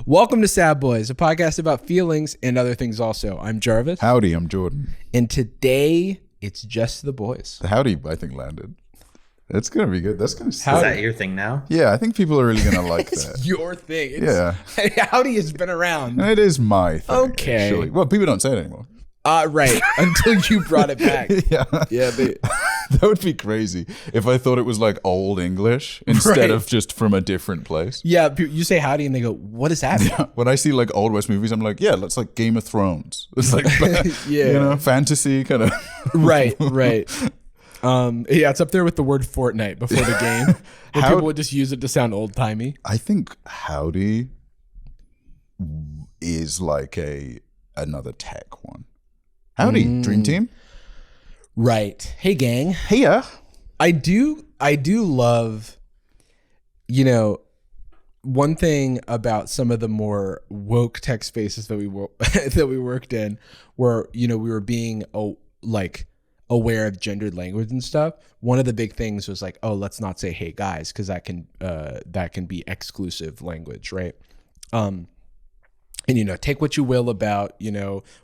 Welcome to Sad Boys, a podcast about feelings and other things also. I'm Jarvis. Howdy, I'm Jordan. And today, it's just the boys. The Howdy, I think, landed. It's going to be good. That's going to Is that your thing now? Yeah, I think people are really going to like It's that. your thing. Yeah. Howdy has been around. It is my thing, Okay. actually. Well, people don't say it anymore. Right. Until you brought it back. Yeah. Yeah, That would be crazy if I thought it was like old English instead of just from a different place. yeah. You say howdy and they go, what is that? Yeah. When I see like old West movies, I'm like, yeah, that's like Game of Thrones. It's like, Yeah. you know, fantasy kind of. Right. Yeah, it's up there with the word Fortnite before the game. Where people would just use it to sound old timey. I think Howdy is like another tech one. Howdy, Dream Team. Right. Hey, gang. Hey, yeah. I do love, one thing about some of the more woke tech spaces that we that we worked in, where we were being aware of gendered language and stuff. One of the big things was like, oh, let's not say hey guys, because that can be exclusive language, right? And take what you will about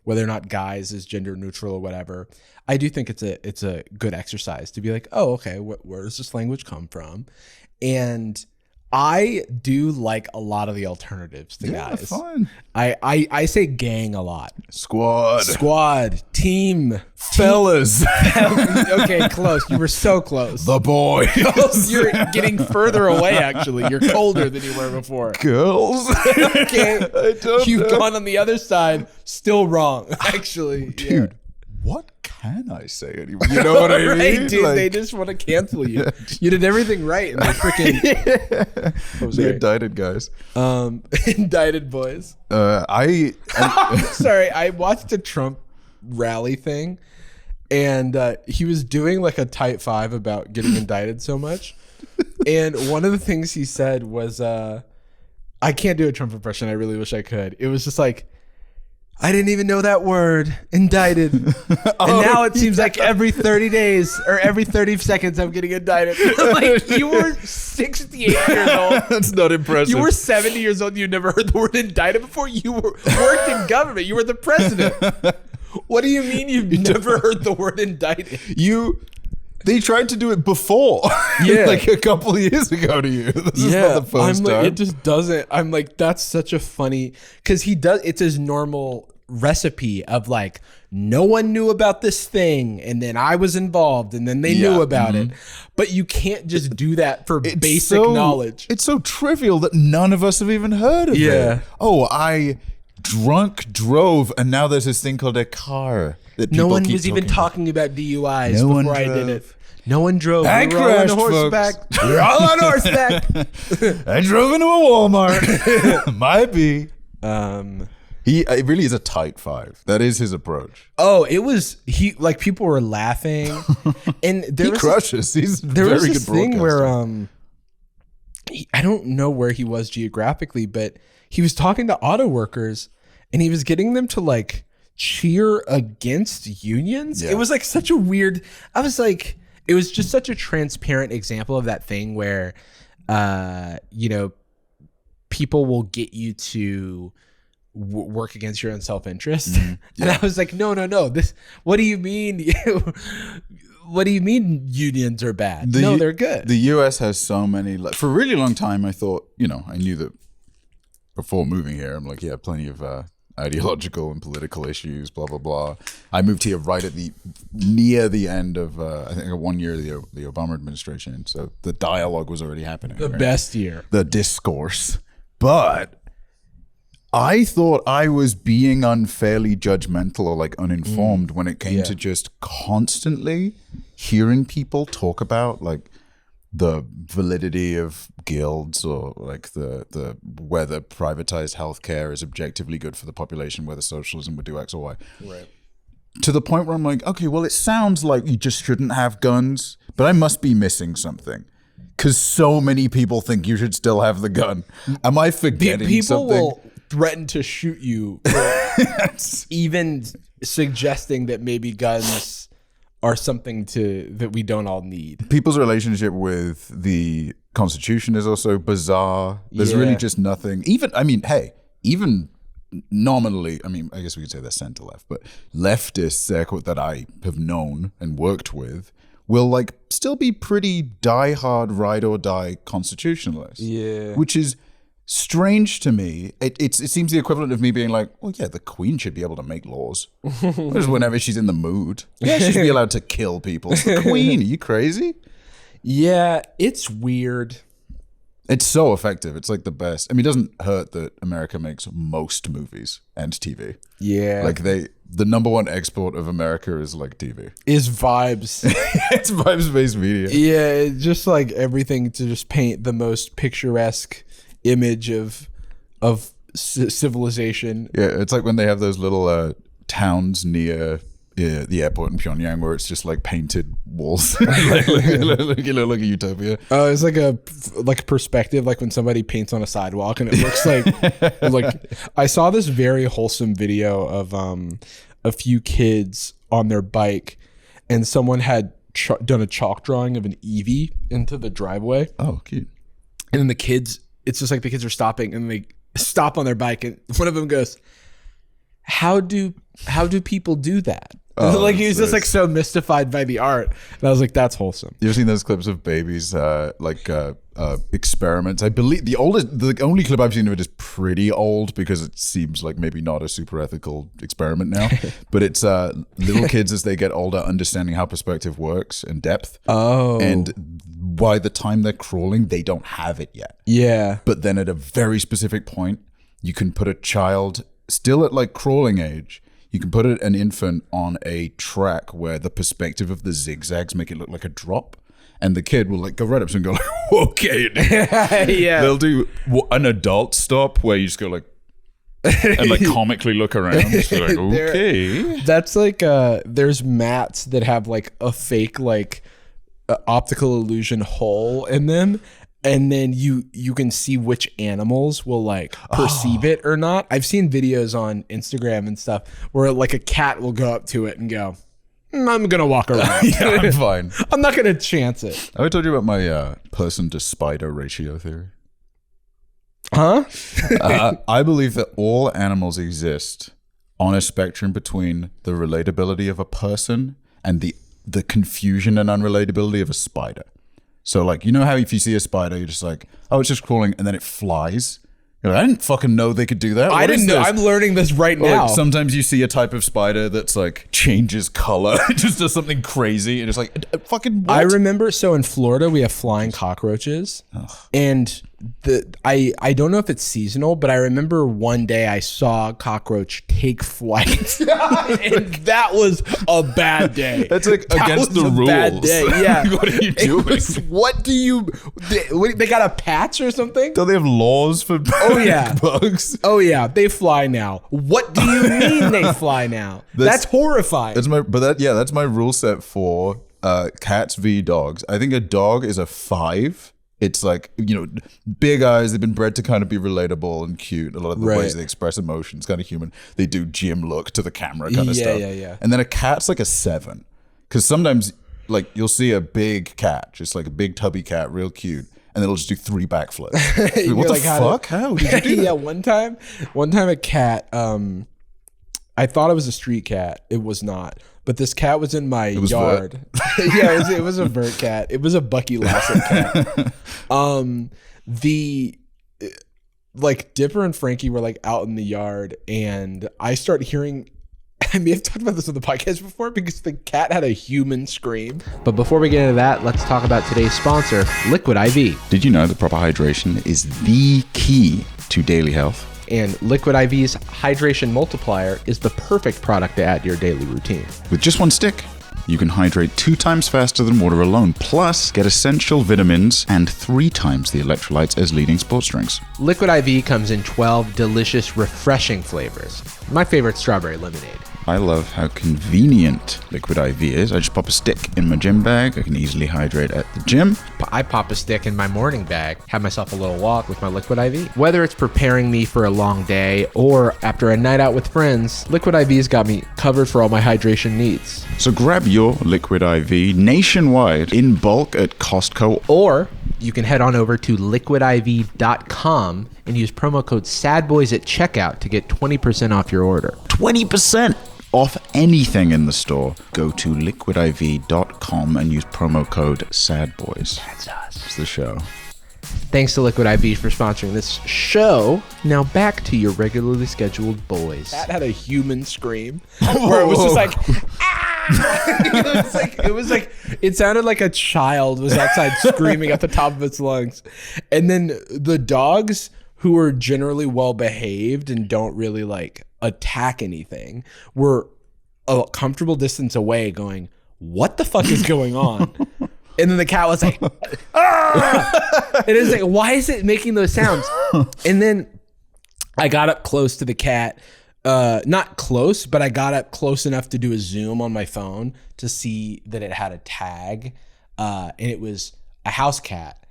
whether or not guys is gender neutral or whatever. I do think it's a good exercise to be like, oh, okay, where does this language come from? And I do like a lot of the alternatives to guys. Fun. I say gang a lot. Squad, team, fellas. Okay, close. You were so close. The boys. You're getting further away. Actually, you're colder than you were before. Girls. Okay, you've know. gone on the other side. Still wrong. Actually, Dude, what can I say anymore? You know what I mean? Right, dude. Like, they just want to cancel you. You did everything right, and they freaking the indicted guys. Indicted boys. I Sorry, I watched a Trump rally thing, and he was doing like a tight five about getting indicted so much. And one of the things he said was, I can't do a Trump impression. I really wish I could. It was just like, I didn't even know that word, indicted. And now it seems like every 30 days or every 30 seconds I'm getting indicted. Like, you were 68 years old. That's not impressive. You were 70 years old. You never heard the word indicted before. You worked in government. You were the president. What do you mean you've never heard the word indicted? They tried to do it before. Yeah. Like a couple of years ago to you. This is not the first time. It just doesn't. I'm like, that's such a funny, because he does, it's his normal recipe of like, no one knew about this thing, and then I was involved, and then they knew about it. But you can't just do that for basic knowledge. It's so trivial that none of us have even heard of it. Oh, I drove, and now there's this thing called a car. No one was even talking about DUIs before I did it. No one drove. I crashed, horseback. folks. We're all on horseback. I drove into a Walmart. Might be. It really is a tight five. That is his approach. Oh, it was people were laughing, and He crushes. He's there very was good this thing where broadcaster. I don't know where he was geographically, but he was talking to auto workers, and he was getting them to like cheer against unions. Yeah. It was like such a weird. I was like, it was just such a transparent example of that thing where, people will get you to work against your own self-interest. And I was like, no. This. What do you mean? What do you mean unions are bad? No, they're good. The U.S. has so many. For a really long time, I thought, I knew that before moving here, I'm like, yeah, plenty of ideological and political issues, blah, blah, blah. I moved here right at near the end of, I think, 1 year of the Obama administration. So the dialogue was already happening. The best year. The discourse. But I thought I was being unfairly judgmental or like uninformed when it came to just constantly hearing people talk about like the validity of guilds or like the whether privatized healthcare is objectively good for the population, whether socialism would do X or Y. Right. To the point where I'm like, okay, well, it sounds like you just shouldn't have guns, but I must be missing something. Because so many people think you should still have the gun. Am I forgetting people something? Will threaten to shoot you for even suggesting that maybe guns are something that we don't all need. People's relationship with the Constitution is also bizarre. There's really just nothing. Even, I mean, hey, even nominally, I mean, I guess we could say they're center left, but leftists that I have known and worked with will like still be pretty diehard ride or die constitutionalists. Yeah. Which is strange to me. It seems the equivalent of me being like, well, yeah, the Queen should be able to make laws. Just whenever she's in the mood. Yeah, she should be allowed to kill people. It's the Queen. Are you crazy? Yeah, it's weird. It's so effective. It's like the best. I mean, it doesn't hurt that America makes most movies and TV. Yeah. Like the number one export of America is like TV. Is vibes. It's vibes-based media. Yeah, it's just like everything to just paint the most picturesque image of civilization. Yeah, it's like when they have those little towns near the airport in Pyongyang where it's just like painted walls. like a utopia. Oh, it's like a perspective, like when somebody paints on a sidewalk and it looks like I saw this very wholesome video of a few kids on their bike, and someone had done a chalk drawing of an Eevee into the driveway. Oh, cute. And then it's just like the kids are stopping and they stop on their bike, and one of them goes, how do people do that? Oh, like he was just like so mystified by the art, and I was like, that's wholesome. You ever seen those clips of babies experiments? I believe the only clip I've seen of it is pretty old because it seems like maybe not a super ethical experiment now. But it's little kids as they get older understanding how perspective works and depth. Oh, and by the time they're crawling, they don't have it yet. Yeah, but then at a very specific point, you can put a child still at like crawling age. You can put an infant on a track where the perspective of the zigzags make it look like a drop, and the kid will like go right up to him and go like, okay. Yeah. They'll do an adult stop where you just go like, and like comically look around. Just like, okay. That's like, there's mats that have like a fake like optical illusion hole in them. And then you can see which animals will like perceive it or not. I've seen videos on Instagram and stuff where like a cat will go up to it and go, I'm going to walk around. Yeah, I'm fine. I'm not going to chance it. Have I told you about my person to spider ratio theory? Huh? I believe that all animals exist on a spectrum between the relatability of a person and the confusion and unrelatability of a spider. So like, you know how if you see a spider, you're just like, oh, it's just crawling, and then it flies? You're like, I didn't fucking know they could do that. I didn't know. I'm learning this right now. Like, sometimes you see a type of spider that's like changes color. It just does something crazy. And it's like, fucking what? I remember, so in Florida, we have flying cockroaches. Ugh. And I don't know if it's seasonal, but I remember one day I saw a cockroach take flight. And that was a bad day. That's like against the rules. Bad day. Yeah. What are you doing? What do you... They got a patch or something? Don't they have laws for bugs? Oh yeah, they fly now. What do you mean they fly now? That's horrifying. That's my rule set for cats v dogs. I think a dog is a 5. It's like, you know, big eyes. They've been bred to kind of be relatable and cute. A lot of the ways they express emotions, kind of human. They do gym look to the camera kind of stuff. Yeah. And then a cat's like a 7. Because sometimes, like, you'll see a big cat, just like a big tubby cat, real cute. And it'll just do 3 backflips. What the fuck? How did you do that? Yeah, one time a cat, I thought it was a street cat. It was not. But this cat was in my yard. Yeah, it was a vert cat. It was a Bucky Lasset cat. Like Dipper and Frankie were like out in the yard, and I start hearing, I may have talked about this on the podcast before because the cat had a human scream. But before we get into that, let's talk about today's sponsor, Liquid IV. Did you know that proper hydration is the key to daily health? And Liquid IV's Hydration Multiplier is the perfect product to add to your daily routine. With just 1 stick, you can hydrate 2 times faster than water alone, plus get essential vitamins and 3 times the electrolytes as leading sports drinks. Liquid IV comes in 12 delicious, refreshing flavors. My favorite, strawberry lemonade. I love how convenient Liquid IV is. I just pop a stick in my gym bag. I can easily hydrate at the gym. I pop a stick in my morning bag, have myself a little walk with my Liquid IV. Whether it's preparing me for a long day or after a night out with friends, Liquid IV's got me covered for all my hydration needs. So grab your Liquid IV nationwide in bulk at Costco or you can head on over to liquidiv.com and use promo code SADBOYS at checkout to get 20% off your order. 20% off anything in the store. Go to liquidiv.com and use promo code SADBOYS. That's us. It's the show. Thanks to Liquid IV for sponsoring this show. Now back to your regularly scheduled boys. That had a human scream where it was just like, ah! it sounded like a child was outside screaming at the top of its lungs. And then the dogs, who are generally well behaved and don't really like attack anything, were a comfortable distance away going, what the fuck is going on? And then the cat was like, ah! And it was like, why is it making those sounds? And then I got up close to the cat. Not close, but I got up close enough to do a zoom on my phone to see that it had a tag. And it was a house cat.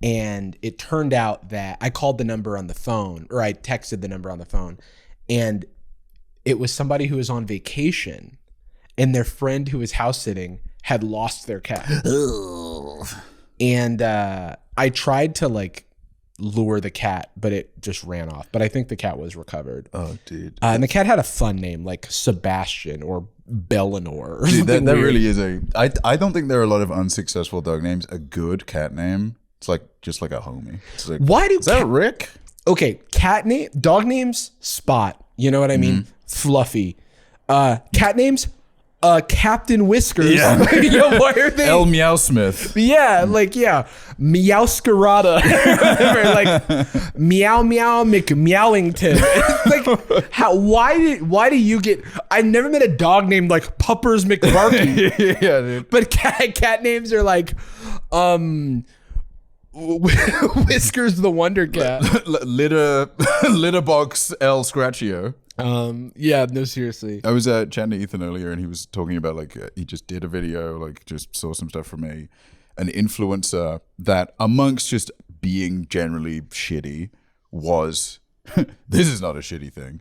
And it turned out that I called the number on the phone, or I texted the number on the phone. And it was somebody who was on vacation. And their friend who was house sitting had lost their cat. And I tried to like lure the cat, but it just ran off. But I think the cat was recovered. Oh, dude. And the cat had a fun name like Sebastian or Bellinor. Or dude, that weird. really is I don't think there are a lot of unsuccessful dog names. A good cat name, it's like just like a homie. It's like, why do is that Rick? Okay, dog names, Spot. You know what I mean? Fluffy. Cat names, Captain Whiskers. Yeah. Yo, why are they? El Meow Smith. Yeah, like, yeah. Meowscarada. Like, Meow Meow McMeowington. It's like, why do you get, I never met a dog named like Puppers McBarky. Yeah, dude. But cat names are like, Whiskers the Wonder Cat. Litterbox El Scratchio. Yeah, no, seriously. I was chatting to Ethan earlier, and he was talking about like he just did a video, like just saw some stuff from an influencer that, amongst just being generally shitty, was this is not a shitty thing.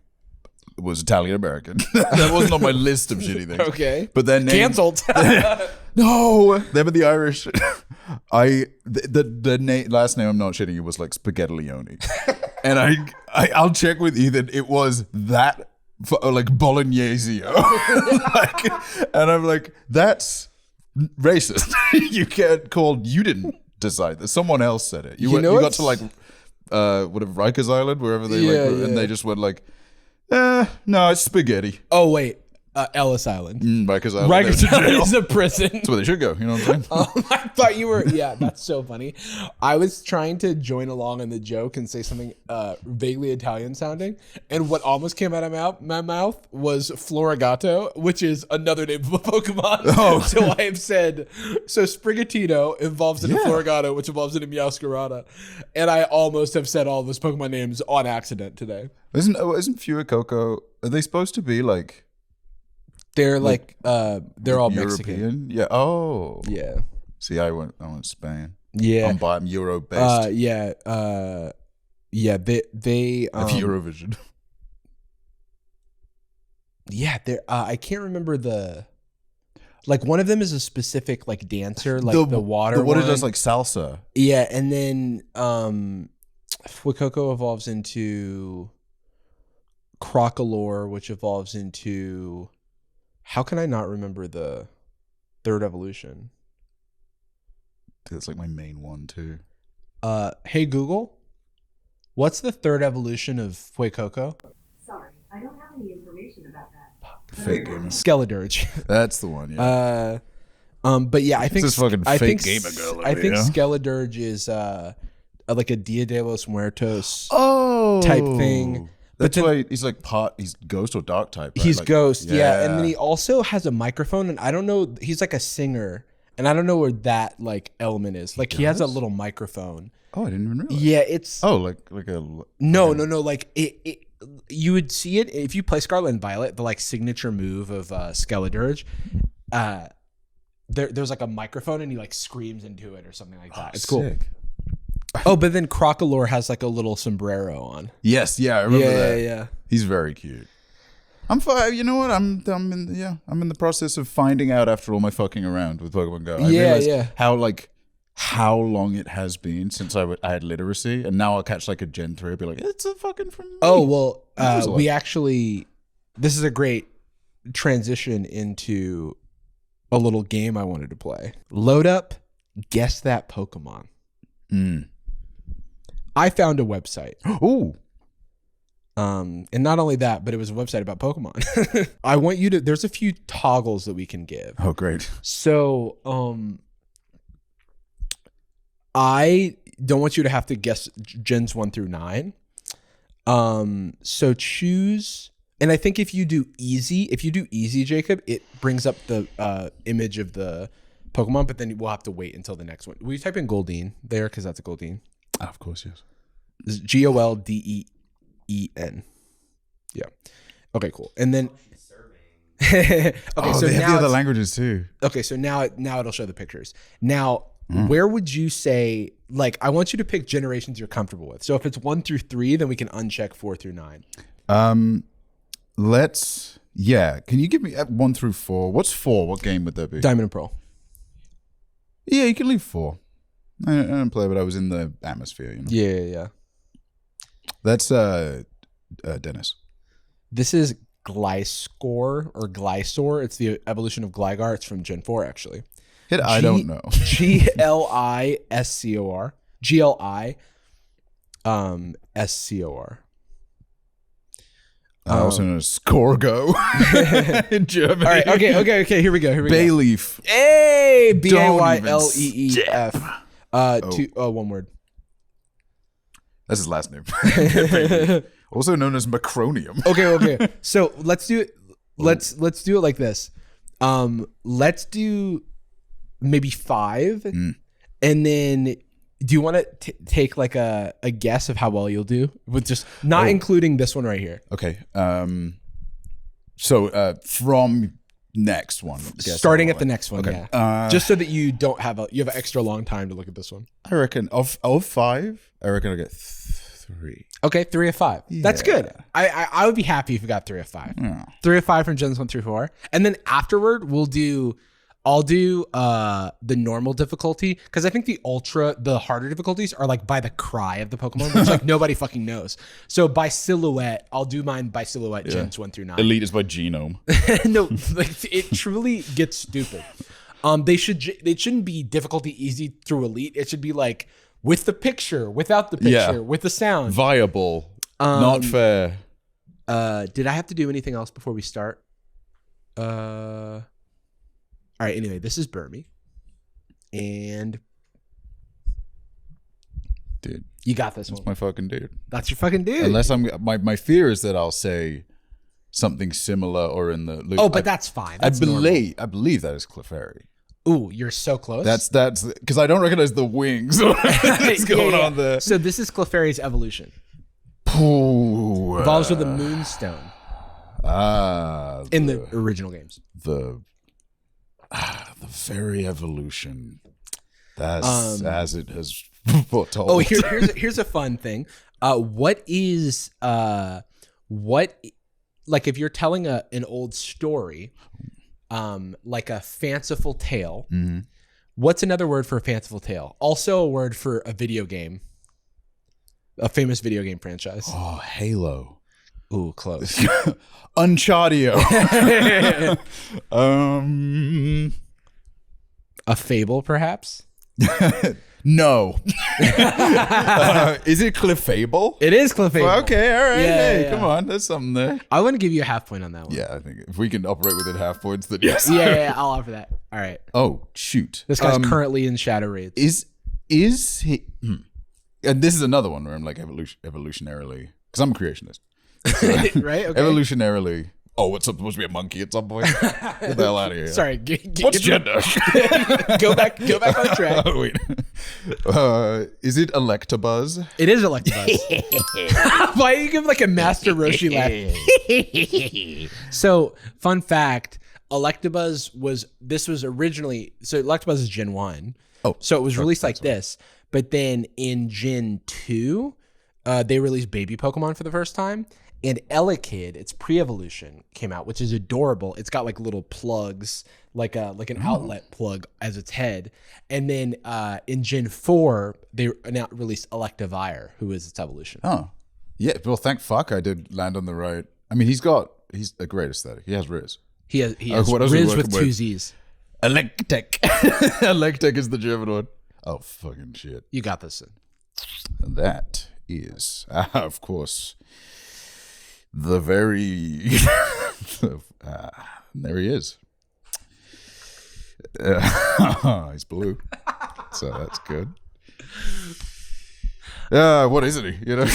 It was Italian American. That wasn't on my list of shitty things. Okay, but then canceled. No, they were the Irish. The last name, I'm not shitting you, was like Spaghetti Leone. And I'll check with Ethan. It was that like Bolognese. Like, and I'm like, that's racist. You can't call. You didn't decide this. Someone else said it. You got to like whatever, Rikers Island, wherever they and they just went like, no, it's spaghetti. Oh wait. Ellis Island. Rikers Island. Rikers Island is a prison. That's where they should go. You know what I'm saying? I thought you were. Yeah, that's so funny. I was trying to join along in the joke and say something vaguely Italian sounding, and what almost came out of my mouth was Florigato, which is another name of a Pokemon. Oh. So I have said, so Sprigatito involves in a Florigato, which involves in a Meowscarada, and I almost have said all those Pokemon names on accident today. Isn't Fuecoco? Are they supposed to be like? They're like they're all European? Mexican. Yeah. Oh. Yeah. See, I went Spain. Yeah. I'm Euro based. Yeah. Yeah. They Eurovision. Yeah. They're I can't remember like one of them is a specific like dancer, like the water. The water one. does like salsa. Yeah, and then Fuecoco evolves into Crocolore, which evolves into. How can I not remember the third evolution? That's like my main one too. Hey Google, what's the third evolution of Fuecoco? Sorry, I don't have any information about that. Fake gamer. Skeledirge. That's the one. Yeah. But yeah, I think this fucking fake gamer girl. I think Skeledirge is like a Dia de los Muertos type thing. That's why he's like he's ghost or dark type. Right? He's like, ghost, yeah. And then he also has a microphone, and I don't know, he's like a singer, and I don't know where that like element is. Like he has a little microphone. Oh, I didn't even realize. Yeah, it's like a no. Like it you would see it if you play Scarlet and Violet. The like signature move of Skeledirge. There's like a microphone, and he like screams into it or something like that. It's cool. Sick. Oh, but then Crocolore has like a little sombrero on. Yes, yeah, I remember that. Yeah. He's very cute. I'm fine. You know what? I'm in the process of finding out after all my fucking around with Pokemon Go. I realized how long it has been since I had literacy, and now I'll catch like a Gen 3 and be like, it's a fucking from me. Oh, well, this is a great transition into a little game I wanted to play. Load up, guess that Pokemon. I found a website. Ooh. And not only that, but it was a website about Pokemon. I want you to, there's a few toggles that we can give. Oh, great. So, I don't want you to have to guess gens 1 through 9. So choose, and I think if you do easy, Jacob, it brings up the image of the Pokemon, but then we'll have to wait until the next one. Will you type in Goldeen there? Because that's a Goldeen. Of course, yes. It's Goldeen. Yeah. Okay, cool. And then okay, so they have now the other languages too. Okay, so now it'll show the pictures. Now, where would you say, like, I want you to pick generations you're comfortable with. So if it's 1 through 3, then we can uncheck 4 through 9. Can you give me 1 through 4? What's 4? What game would that be? Diamond and Pearl. Yeah, you can leave 4. I didn't play, but I was in the atmosphere, you know? Yeah. That's Dennis. This is Gliscor or Glisor. It's the evolution of Gligar. It's from Gen 4, actually. I don't know. Gliscor. Gliscor. Also known as Scorgo in Germany. All right. Okay. Here we go. Bayleaf. Hey, Bayleef. One word. That's his last name. Also known as Macronium. Okay. So let's do it. Let's do it like this. Let's do maybe 5, and then do you want to take like a guess of how well you'll do with just not including this one right here? Okay. So from next one, starting at the next one, okay. Yeah. Just so that you don't have you have an extra long time to look at this one. I reckon of 5, I reckon I'll get 3. Okay, 3 of 5. Yeah. That's good. I would be happy if you got 3 of 5. Yeah. 3 of 5 from gens 1 through 4, and then afterward I'll do the normal difficulty, because I think the harder difficulties are like by the cry of the Pokemon, which like nobody fucking knows. So by silhouette, I'll do mine by silhouette, gens 1 through 9. Elite is by genome. No, like it truly gets stupid. They shouldn't be difficulty easy through Elite. It should be like with the picture, without the picture, with the sound. Viable, not fair. Did I have to do anything else before we start? All right, anyway, this is Burmy. And dude, you got this one. That's my fucking dude. That's your fucking dude. Unless my fear is that I'll say something similar or in the loop. Oh, but that's fine. That's I believe that is Clefairy. Ooh, you're so close. That's because I don't recognize the wings that's going on there. So this is Clefairy's evolution. Ooh, Evolves with a moonstone. In the original games. The fairy evolution. That's as it has foretold. Oh, here's a fun thing. What like if you're telling an old story, like a fanciful tale, what's another word for a fanciful tale? Also a word for a video game, a famous video game franchise. Oh, Halo. Ooh, close. Uncharted. A fable, perhaps? No. Is it Clefable? It is Clefable. Well, okay, all right. Yeah, Come on, there's something there. I want to give you a half point on that one. Yeah, I think if we can operate within half points, then yes. Yeah, I'll offer that. All right. Oh, shoot. This guy's currently in Shadow Raids. Is he? And this is another one where I'm like evolutionarily, because I'm a creationist. So, right? Okay. Evolutionarily. Oh, what's supposed to be a monkey at some point? Get the hell out of here. Sorry. What's gender? Go back on track. Oh, wait. Is it Electabuzz? It is Electabuzz. Why do you give like a Master Roshi laugh? So, fun fact, Electabuzz was originally, so Electabuzz is Gen 1. Oh. So it was released like this, but then in Gen 2, they released baby Pokemon for the first time. And Elekid, its pre-evolution, came out, which is adorable. It's got like little plugs, like an outlet plug as its head. And then in Gen 4, they now released Electivire, who is its evolution. Oh, yeah. Well, thank fuck I did land on the right. I mean, he's a great aesthetic. He has Riz. He has Riz with two Z's. Electek. Electek is the German one. Oh, fucking shit. You got this. And that is, of course, the very... there he is. He's blue. So that's good. What isn't he? You know?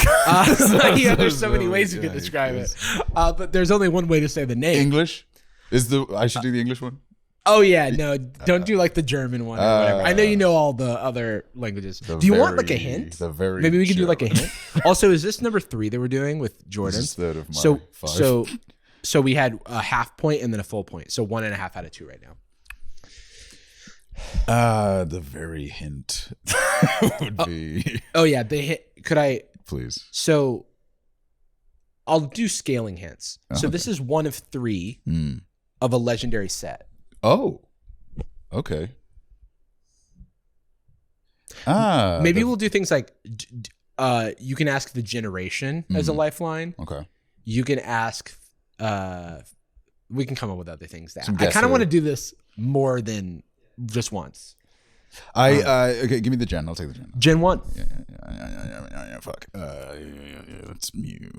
Yeah, there's so many ways you could describe it. But there's only one way to say the name. English? I should do the English one? Oh, yeah. No, don't do like the German one or whatever. I know you know all the other languages. Do you want like a hint? Maybe we could do like a hint. Also, is this number 3 that we're doing with Jordan? This is third of my 5. So we had a half point and then a full point. So 1.5 out of 2 right now. The very hint would be... Oh, yeah. The hint. Could I... Please. So I'll do scaling hints. So this is one of 3 of a legendary set. Oh, okay. Maybe we'll do things like you can ask the generation as a lifeline. Okay. You can ask. We can come up with other things. That I kind of want to do this more than just once. Okay. Give me the gen. I'll take the gen. Gen 1. Yeah. Fuck. Let's mute.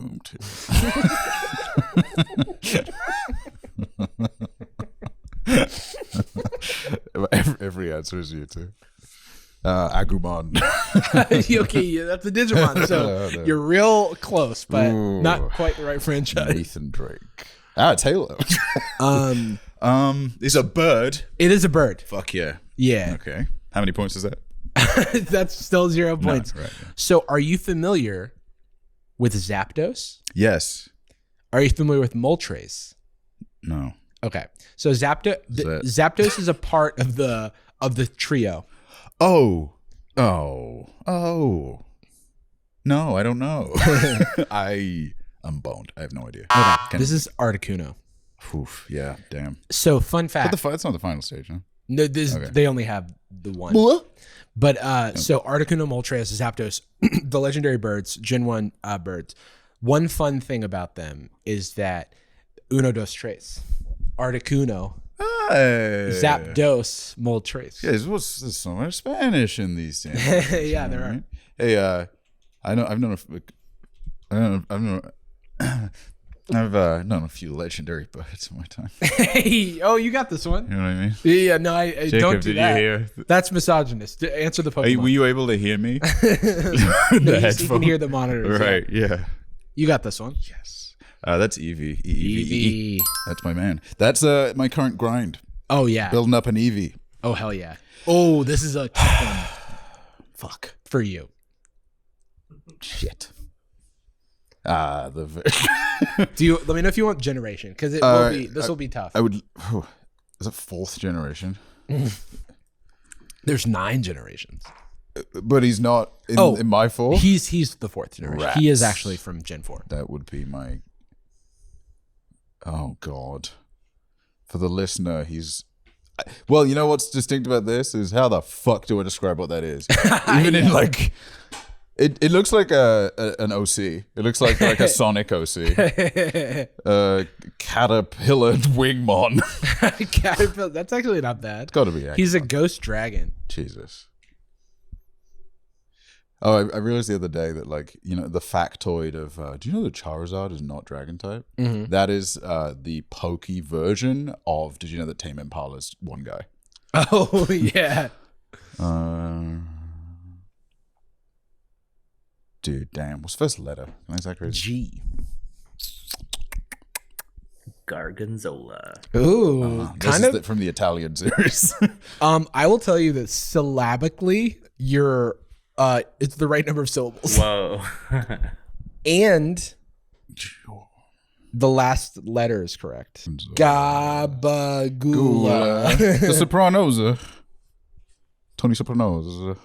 Every answer is you too. Agumon. Okay, yeah, that's a Digimon. So you're real close, but not quite the right franchise. Nathan Drake. It's Halo. It's a bird. It is a bird. Fuck yeah. Yeah. Okay. How many points is that? That's still 0 points. No, right, yeah. So are you familiar with Zapdos? Yes. Are you familiar with Moltres? No. Okay. So Zapdos is a part of the trio. Oh. No, I don't know. I'm boned. I have no idea. Okay. This is Articuno. Oof, yeah, damn. So fun fact. But it's not the final stage, huh? No, they only have the one. But so Articuno, Moltres, Zapdos, the legendary birds, Gen 1 birds. One fun thing about them is that uno, dos, tres. Articuno, Zapdos, Moltres. Yeah, there's so much Spanish in these things. Yeah, there are. Hey, I've known a few legendary birds in my time. Hey, oh, you got this one. You know what I mean? Yeah, no, I Jacob, don't do did that. You hear? That's misogynist. Answer the Pokemon. Were you able to hear me? No, you can hear the monitors. Right, yeah. You got this one. Yes. That's Eevee. Eevee. That's my man. That's my current grind. Oh, yeah. Building up an Eevee. Oh, hell yeah. Oh, this is a tough one. Fuck. For you. Shit. Do you? Let me know if you want generation, because it will be. This will be tough. I would. Is it 4th generation? There's 9 generations. But he's not in my 4. He's the 4th generation. Rats. He is actually from Gen 4. That would be my. Oh God. For the listener, he's. Well, you know what's distinct about this is how the fuck do I describe what that is? Even in like. It looks like an OC. It looks like a Sonic OC. Caterpillar Wingmon. Caterpillar. That's actually not bad. It's got to be. He's a ghost dragon. Jesus. Oh, I realized the other day that, like, you know, the factoid of do you know that Charizard is not dragon type? Mm-hmm. That is the pokey version of. Did you know that Tame Impala's one guy? Oh yeah. Dude, damn. What's the first letter? Is that crazy? G. Gargonzola. Ooh, kind of from the Italian series. I will tell you that syllabically, it's the right number of syllables. Whoa. And the last letter is correct. Gabagula. The Sopranos. Tony Sopranos.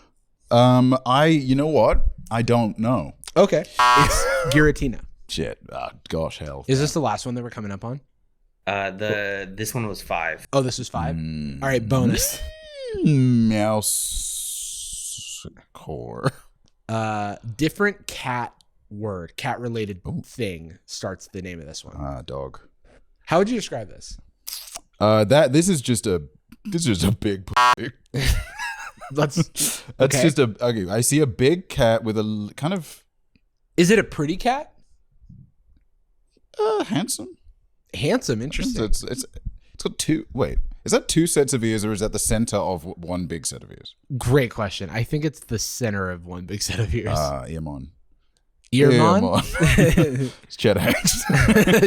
You know what? I don't know. Okay. It's Giratina. Shit. Gosh, hell. Is this the last one that we're coming up on? This one was 5. Oh, this was 5? All right, bonus. Mouse core. Different cat related thing starts the name of this one. Dog. How would you describe this? This is just a big pussy. That's just okay. I see a big cat with a kind of. Is it a pretty cat? Handsome. Handsome, interesting. It's got 2. Wait, is that 2 sets of ears, or is that the center of one big set of ears? Great question. I think it's the center of one big set of ears. Earmon. Earmon? It's Chet Hanks.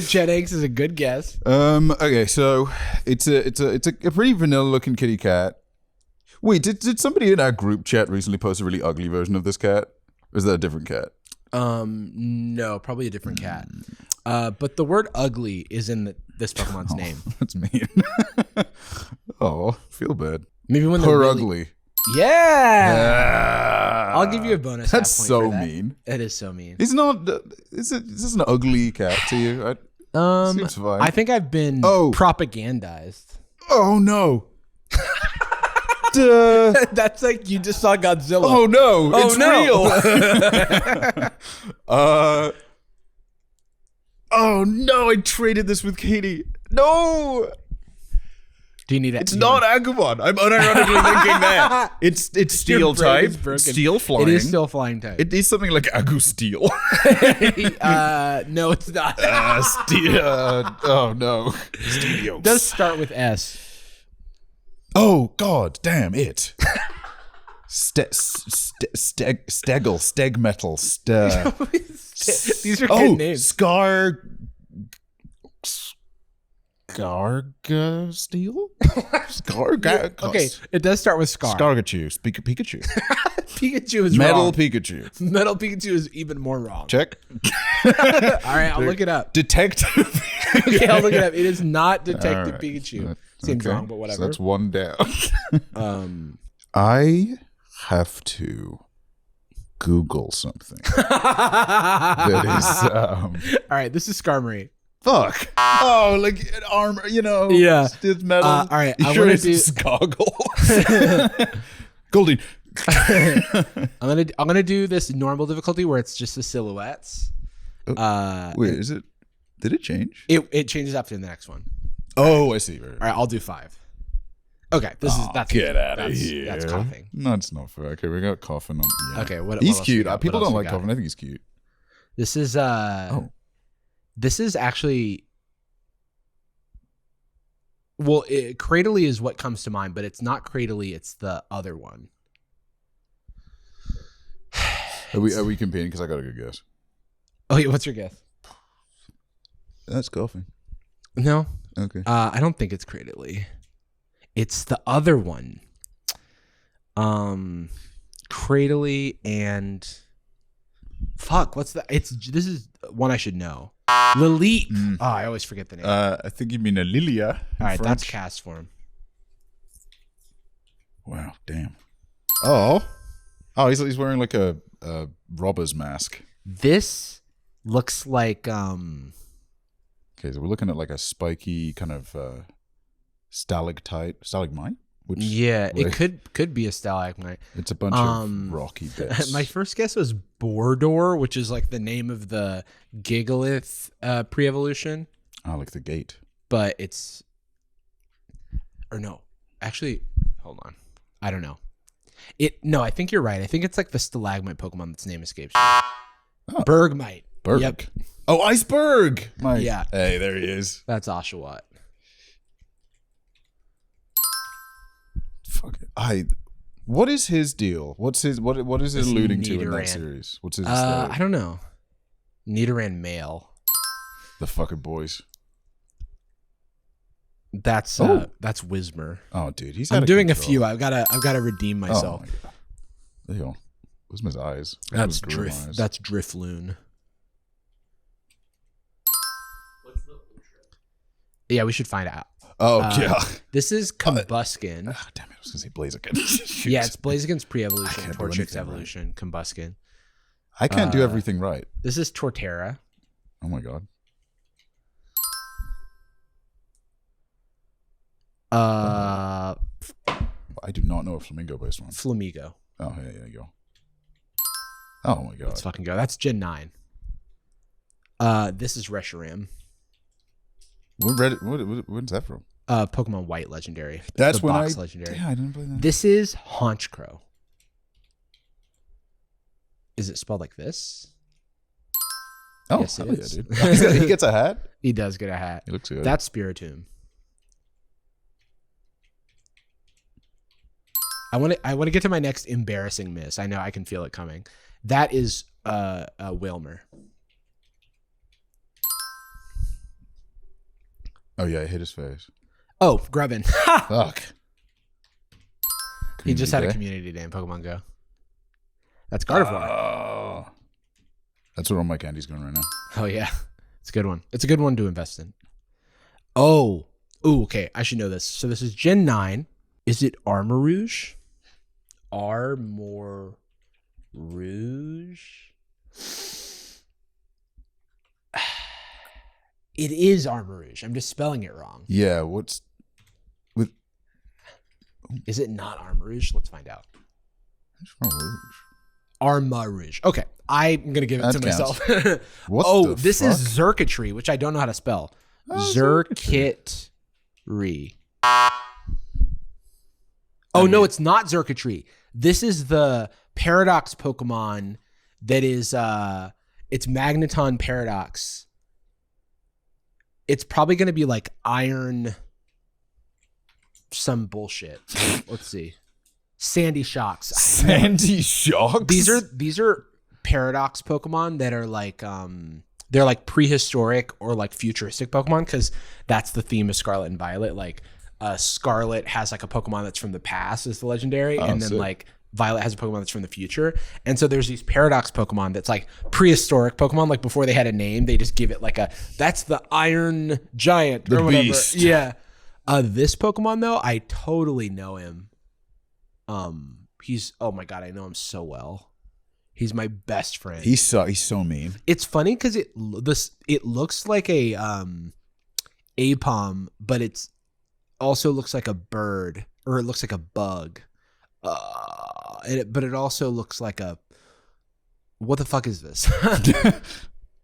Chet Hanks is a good guess. Okay, so it's a pretty vanilla looking kitty cat. Wait, did somebody in our group chat recently post a really ugly version of this cat? Or is that a different cat? No, probably a different cat. But the word ugly is in this Pokemon's name. That's mean. Oh, feel bad. Maybe when Poor they're ugly. Yeah. I'll give you a bonus. That's half point so for that. mean. It is so mean. Is this an ugly cat to you? Seems fine. I think I've been propagandized. Oh no. Duh. That's like you just saw Godzilla. Oh no, it's no. real. Oh no, I traded this with Katie. No. Do you need it? It's not Agumon. I'm unironically thinking that. It's steel type. Steel flying. It is still flying type. It is something like Agu Steel. No, it's not. Oh no. Stelios. It does start with S. Oh god, damn it. Stegmetal. These are good names. Scarga Steel? Okay, it does start with Scar. Scargachu. Pikachu. Pikachu is Metal wrong. Pikachu. Metal Pikachu is even more wrong. Check. All right, I'll look it up. Detective. Okay, I'll look it up. It is not Detective Right. Pikachu. Seems wrong, but whatever. So that's one down. I have to Google something that is All right, this is Skarmory. fuck. Oh, like an arm, Yeah. It's metal. All right, You I sure wanna it's goggles? Goldie. I'm gonna do this normal difficulty where it's just the silhouettes. Wait, is it? Did it change? It changes after the next one. Oh, I see. Right. All right, I'll do 5. Okay, that's Get out of here. That's coughing. No, it's not fair. Okay, we got coughing on. Yeah. Okay, what? He's what else cute. we got? People What else don't we like got? coughing. I think he's cute. This is This is actually. Well, Cradley is what comes to mind, but it's not Cradley. It's the other one. Are we competing? Because I got a good guess. Oh, yeah, what's your guess? That's coughing. No. Okay. I don't think it's Cradley. It's the other one. Cradley and fuck, what's that? This is one I should know. Lilith. Oh, I always forget the name. I think you mean a Lilia. All right, that's cast form. Wow, damn. Oh, he's wearing like a robber's mask. This looks like Okay, so we're looking at like a spiky kind of stalagmite. Which it could be a stalagmite. It's a bunch of rocky bits. My first guess was Bordor, which is like the name of the Gigalith pre-evolution. Oh, like the gate. But it's, or no, actually, hold on. I don't know. No, I think you're right. I think it's like the stalagmite Pokemon that's name escapes me. Oh. Bergmite. Berg. Yep. Oh, Iceberg. Yeah. Hey, there he is. That's Oshawott. Fuck it. What is his deal? What is it alluding to in that Nidoran. series? What's his I don't know. Nidoran male. The fucking boys. That's Whismer. Oh, dude, he's. I'm doing a control. few. I've got to redeem myself. Oh, my God. There you go. Where's my eyes? That's Those green Drift. eyes. That's Drifloon. Yeah, we should find out. Oh yeah. This is Combuskin. Damn it! I was gonna say Blaziken. Shoot. Yeah, it's Blaziken's I pre-evolution, can't do Torchic's anything evolution, Combuskin. I can't do everything right. This is Torterra. Oh my god. I do not know a flamingo based one. Flamigo. Oh, yeah, there you go. Oh my god. Let's fucking go. That's Gen 9. This is Reshiram. When's that from? Pokemon White Legendary. That's the when box Legendary. Yeah, I didn't play that. This is Honchkrow. Is it spelled like this? Oh, yes, it is. Yeah, dude. He gets a hat? He does get a hat. He looks good. That's Spiritomb. I want to get to my next embarrassing miss. I know I can feel it coming. That is Wilmer. Oh yeah, it hit his face. Oh, Grubbin. Fuck. He just had a Community community day in Pokemon Go. That's Gardevoir. Oh. That's where all my candy's going right now. Oh yeah, it's a good one. It's a good one to invest in. Oh, ooh, okay. I should know this. So this is Gen 9. Is it Armarouge? Armor Rouge. It is Armarouge. I'm just spelling it wrong. Yeah, what's with? Is it not Armarouge? Let's find out. Rouge. Armarouge. Okay, I'm gonna give it That to counts. myself. What Oh, the this fuck? is Xurkitree, which I don't know how to spell. Oh, Xurkitree. Oh no, it's not Xurkitree. This is the Paradox Pokemon that is it's Magneton Paradox. It's probably gonna be like Iron some bullshit. Let's see. Sandy Shocks. Sandy Shocks? These are Paradox Pokemon that are like they're like prehistoric or like futuristic Pokemon, because that's the theme of Scarlet and Violet. Like Scarlet has like a Pokemon that's from the past as the legendary, and then sick. like Violet has a Pokemon that's from the future. And so there's these Paradox Pokemon that's like prehistoric Pokemon, like before they had a name, they just give it like that's the Iron Giant The or whatever. Beast. Yeah. This Pokemon though, I totally know him. He's, oh my god, I know him so well. He's my best friend. He's so mean. It's funny because it looks like a Apom, but it's also looks like a bird, or it looks like a bug. But it also looks like a, what the fuck is this?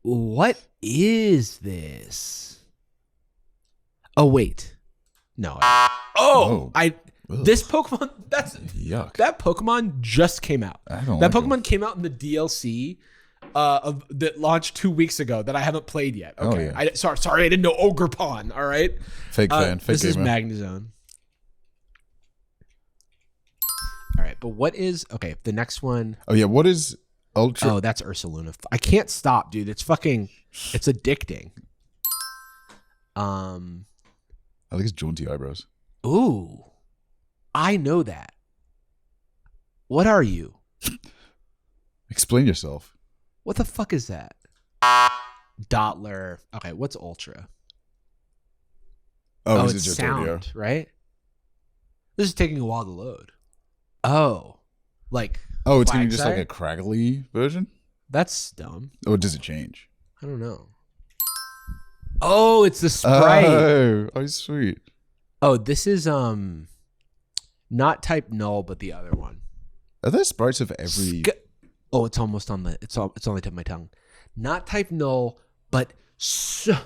What is this? Oh wait, no. This Pokemon, Yuck. that Pokemon just came out. I don't That like Pokemon came out in the DLC that launched 2 weeks ago that I haven't played yet. Okay, Oh, yeah. Sorry, I didn't know Ogrepon. All right, Fake fan. Fake this is gamer. Magnezone. All right, but what is the next one? Oh yeah, what is Ultra? Oh, that's Ursaluna. I can't stop, dude. It's addicting. I think it's jaunty eyebrows. Ooh, I know that. What are you? Explain yourself. What the fuck is that? Dottler. Okay, what's Ultra? Oh, is it's it just sound, audio? right? This is taking a while to load. Oh, like Oh, it's gonna be just Quagsire? like a craggly version? That's dumb. Or does it change? I don't know. Oh, it's the sprite. Oh, sweet. Oh, this is not type null, but the other one. Are there sprites of every? Oh, it's almost on the. It's on the tip of my tongue. Not type null, but Silvally.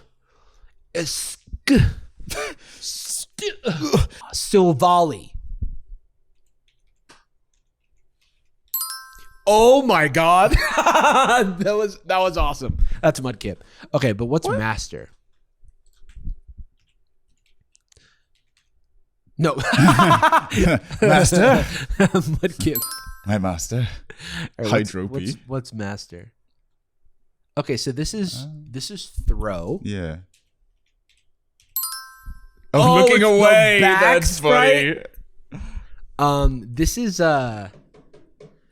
Oh my god, that was awesome. That's Mudkip. Okay, but what's Master? No, Master. Mudkip. My master. All Hydropy. What's Master? Okay, so this is Throw. Yeah. Oh, looking it's the away. back That's funny. This is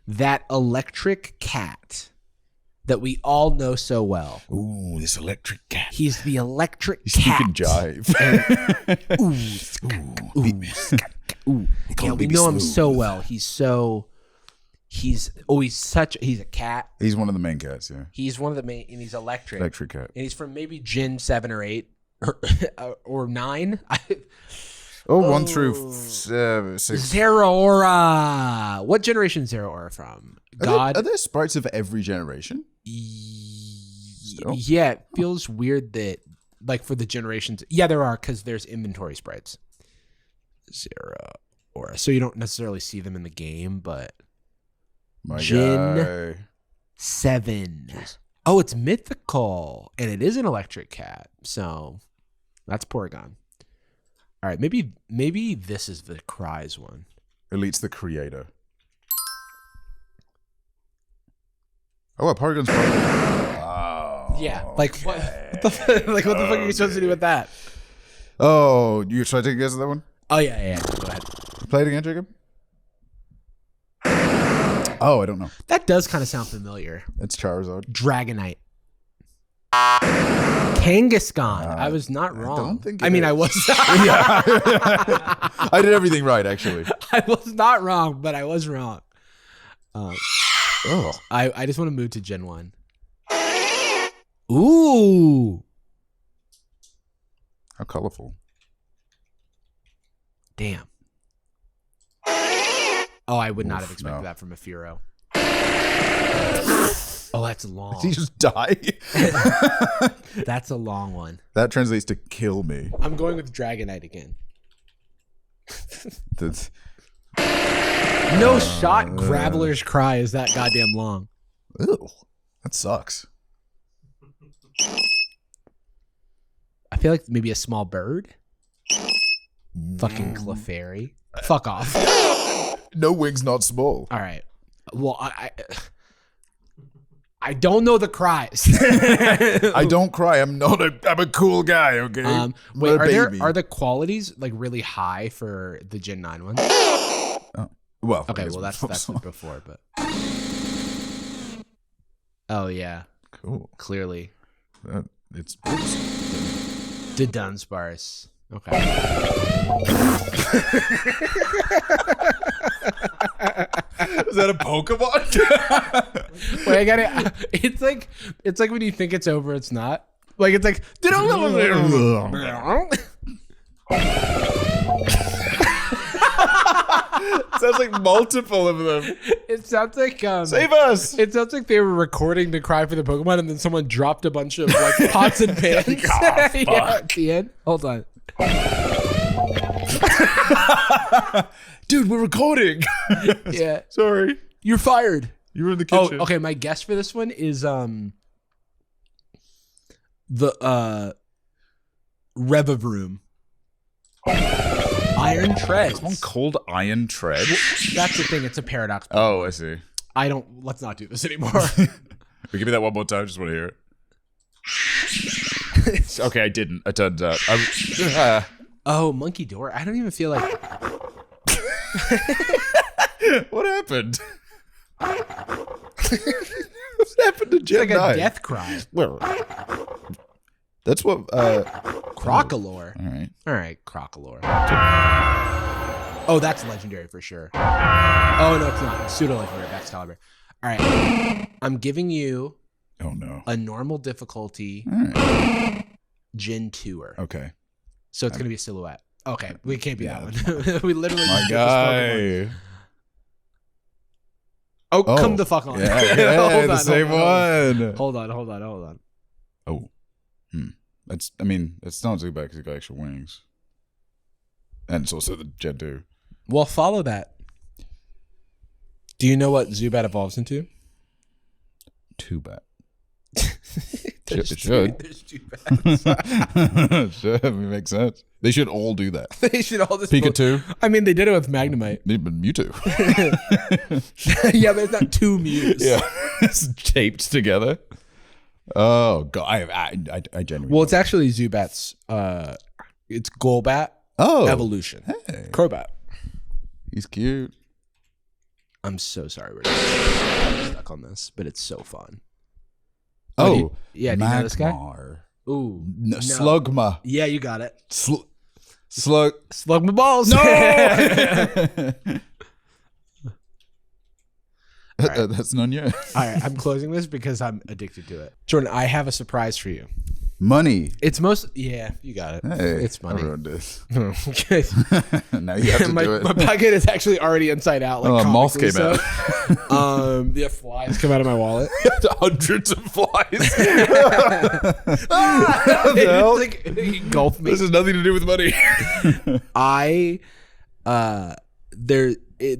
that electric cat that we all know so well. Ooh, this electric cat. He's the electric He cat. can jive. Ooh. Yeah, we know him so well. He's so He's a cat. He's one of the main cats, yeah. He's one of the main, and he's electric. Electric cat. And he's from maybe Gen 7 or 8 or 9. 1 through 6. Zeraora. What generation is Zeraora from? God. Are there sprites of every generation? Yeah, it feels weird that, like, for the generations. Yeah, there are, because there's inventory sprites. Zeraora. So you don't necessarily see them in the game, but. My Gen guy. 7. Oh, it's mythical, and it is an electric cat. So that's Porygon. All right, maybe this is the Cries one. Elite's the creator. Oh, Porygon's Wow. Yeah, like what the fuck are you supposed to do with that? Oh, you try to take a guess at that one? Oh yeah. Go ahead. Play it again, Jacob. Oh, I don't know. That does kind of sound familiar. It's Charizard. Dragonite. Kangaskhan. I was not wrong. I don't think I mean, is. I was. Yeah. I did everything right, actually. I was not wrong, but I was wrong. Oh. I just want to move to Gen 1. Ooh. How colorful. Damn. Oh, I would not have expected no. that from a Furo. Oh, that's long. Did he just die? That's a long one. That translates to kill me. I'm going with Dragonite again. That's No shot Graveler's Cry is that goddamn long. ew. That sucks. I feel like maybe a small bird. Fucking Clefairy. Fuck off. No wings, not small. All right. Well, I don't know the cries. I don't cry. I'm a cool guy, okay? Wait, Baby. are the qualities like really high for the Gen 9 ones? Well, Okay, I guess well that's before, but oh yeah, cool. clearly It's the Dunsparce. Okay. Is that a Pokemon? Wait, I got it. It's like when you think it's over, it's not. Like it's like. Sounds like multiple of them. It sounds like Save us! It sounds like they were recording the cry for the Pokemon, and then someone dropped a bunch of like pots and pans. Yeah, at the end. Hold on. Dude, we're recording. Yeah, Sorry. you're fired. You were in the Oh, kitchen. okay. My guess for this one is the Revavroom. Iron Treads. It's one called Iron Tread. That's the thing. It's a paradox. Oh, I see. Let's not do this anymore. Give me that one more time. Just want to hear it. Okay, I didn't. It turns out. Oh, Monkey Door. I don't even feel like. What happened? What's happened to Gen It's like a 9? death cry. Well, that's what. Crocolore. All right. All right, Crocolore. Oh, that's legendary for sure. Oh, no, it's not. It's pseudo-legendary. Excalibur. All right. I'm giving you Oh no. a normal difficulty All right. Gen 2er. Okay. So it's going to be a silhouette. Okay, we can't be Yeah, that one. We literally My just did this Pokemon. guy. Oh, come the fuck on. Yeah, Hold the on, same one. Hold on. Oh. That's. I mean, it's not too bad because it got extra wings. And it's also the Gen 2. Well, follow that. Do you know what Zubat evolves into? Too bad. There's It should. There's Zubats. Sure, it makes sense. They should all do that. They should all just. Pikachu, I mean, they did it with Magnemite. Mewtwo. Yeah, there's not two Mews. Yeah, it's taped together. Oh god, I genuinely. Well, it's actually Zubat's. It's Golbat evolution. Hey. Crobat. He's cute. I'm so sorry we're stuck on this, but it's so fun. Oh, do you know this guy? Magmar. Ooh, No, Slugma. Yeah, you got it. Slug. Slug my balls. No. That's none yet. All right, I'm closing this because I'm addicted to it. Jordan, I have a surprise for you. Money. It's yeah, you got it. Hey, It's money. Everyone does. Okay. Now you have to do it. My pocket is actually already inside out. Like a moth came out. Yeah, flies come out of my wallet. Hundreds of flies. It's like, it engulfed me. This has nothing to do with money. The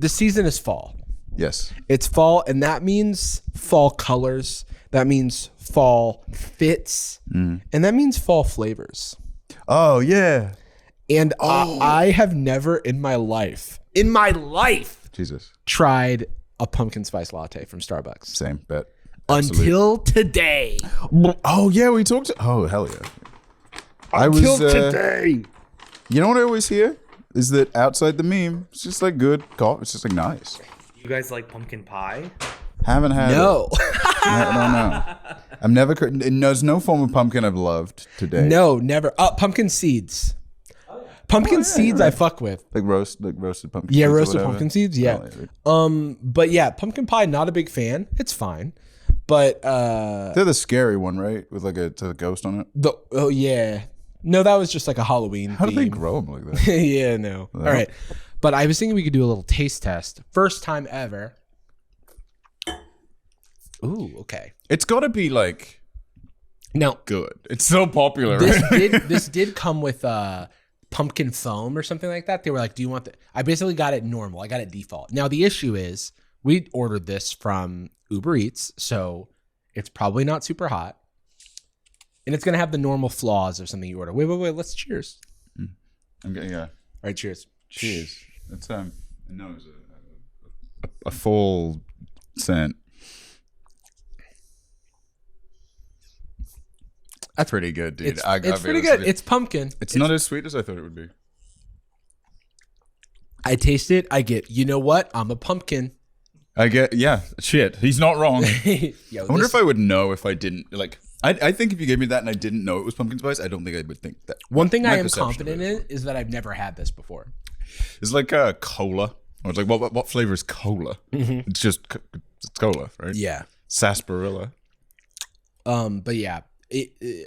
season is fall. Yes. It's fall, and that means fall colors. That means fall fits, and that means fall flavors. Oh yeah. And I have never in my life, Jesus. tried a pumpkin spice latte from Starbucks. Same bet. Until today. Oh yeah, we talked. Oh hell yeah. Until today. You know what I always hear is that outside the meme, it's just like good coffee. It's just like nice. You guys like pumpkin pie? Haven't had No. it. No. I'm never. There's no form of pumpkin I've loved today. No, never. Pumpkin seeds. Pumpkin seeds I fuck with. Like roasted pumpkin. Yeah, seeds or roasted whatever. pumpkin seeds. Yeah. But yeah, pumpkin pie, not a big fan. It's fine. But They're the scary one, right? With like a ghost on it. yeah. No, that was just like a Halloween How do they theme. grow them like that? Yeah, no. All right. But I was thinking we could do a little taste test. First time ever. Ooh, okay. It's got to be like Now, good. It's so popular. Right? this did come with pumpkin foam or something like that. They were like, "Do you want the?" I basically got it normal. I got it default. Now the issue is we ordered this from Uber Eats, so it's probably not super hot, and it's gonna have the normal flaws of something you order. Wait. Let's cheers. I'm getting All right, cheers. cheers. It's no, it's a full scent. That's pretty good, dude. It's pretty good. It's pumpkin. It's not as sweet as I thought it would be. I taste it. I get. You know what? I'm a pumpkin. I get. Yeah. Shit. He's not wrong. Yo, I wonder if I would know if I didn't like. I think if you gave me that and I didn't know it was pumpkin spice, I don't think I would think that. One thing My I am perception of confident it in is that I've never had this before. It's like a cola. Or it's like what flavor is cola? It's just it's cola, right? Yeah. Sarsaparilla. But yeah,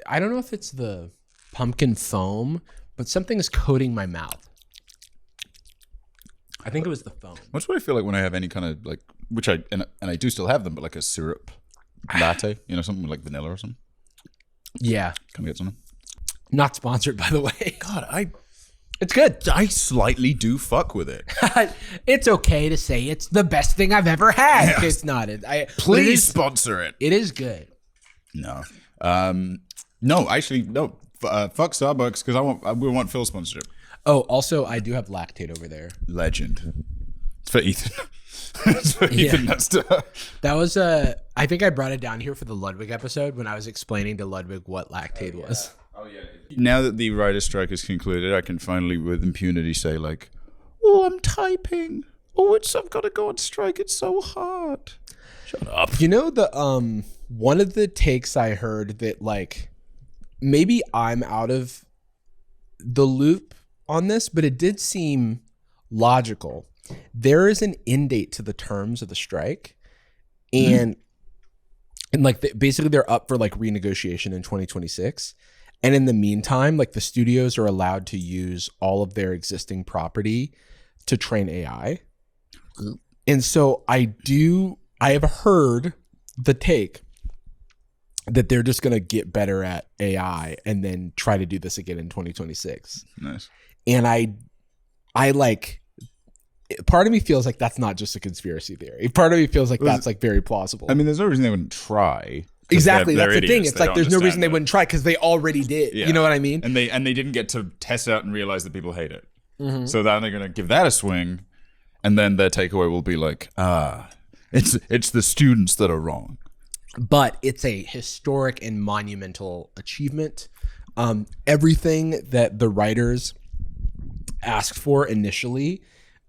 I don't know if it's the pumpkin foam, but something is coating my mouth. I think it was the foam. That's what I feel like when I have any kind of like, which I do still have them, but like a syrup latte, something with like vanilla or something. Yeah. Can we get something? Not sponsored, by the way. God, It's good. I slightly do fuck with it. It's okay to say it's the best thing I've ever had. Yeah. It's not. Please sponsor it. It is good. No. No, actually, no. Fuck Starbucks because we want Phil sponsorship. Oh, also, I do have lactate over there. Legend. It's for Ethan. It's for Ethan. That's That was I think I brought it down here for the Ludwig episode when I was explaining to Ludwig what lactate was. Oh yeah. Now that the writer's strike is concluded, I can finally, with impunity, say like, "Oh, I'm typing. Oh, I've got to go on strike. It's so hard." Shut up. The one of the takes I heard that like maybe I'm out of the loop on this, but it did seem logical. There is an end date to the terms of the strike, and like basically they're up for like renegotiation in 2026. And in the meantime, like the studios are allowed to use all of their existing property to train AI. And so I have heard the take that they're just going to get better at AI and then try to do this again in 2026. Nice. And I like, part of me feels like that's not just a conspiracy theory. Part of me feels like that's like very plausible. I mean, there's no reason they wouldn't try. Exactly, they're that's the idiots. thing. It's like there's no reason they wouldn't try because they already did. Yeah. You know what I mean? And they didn't get to test it out and realize that people hate it. So then they're gonna give that a swing, and then their takeaway will be like, it's the students that are wrong. But it's a historic and monumental achievement. Everything that the writers asked for initially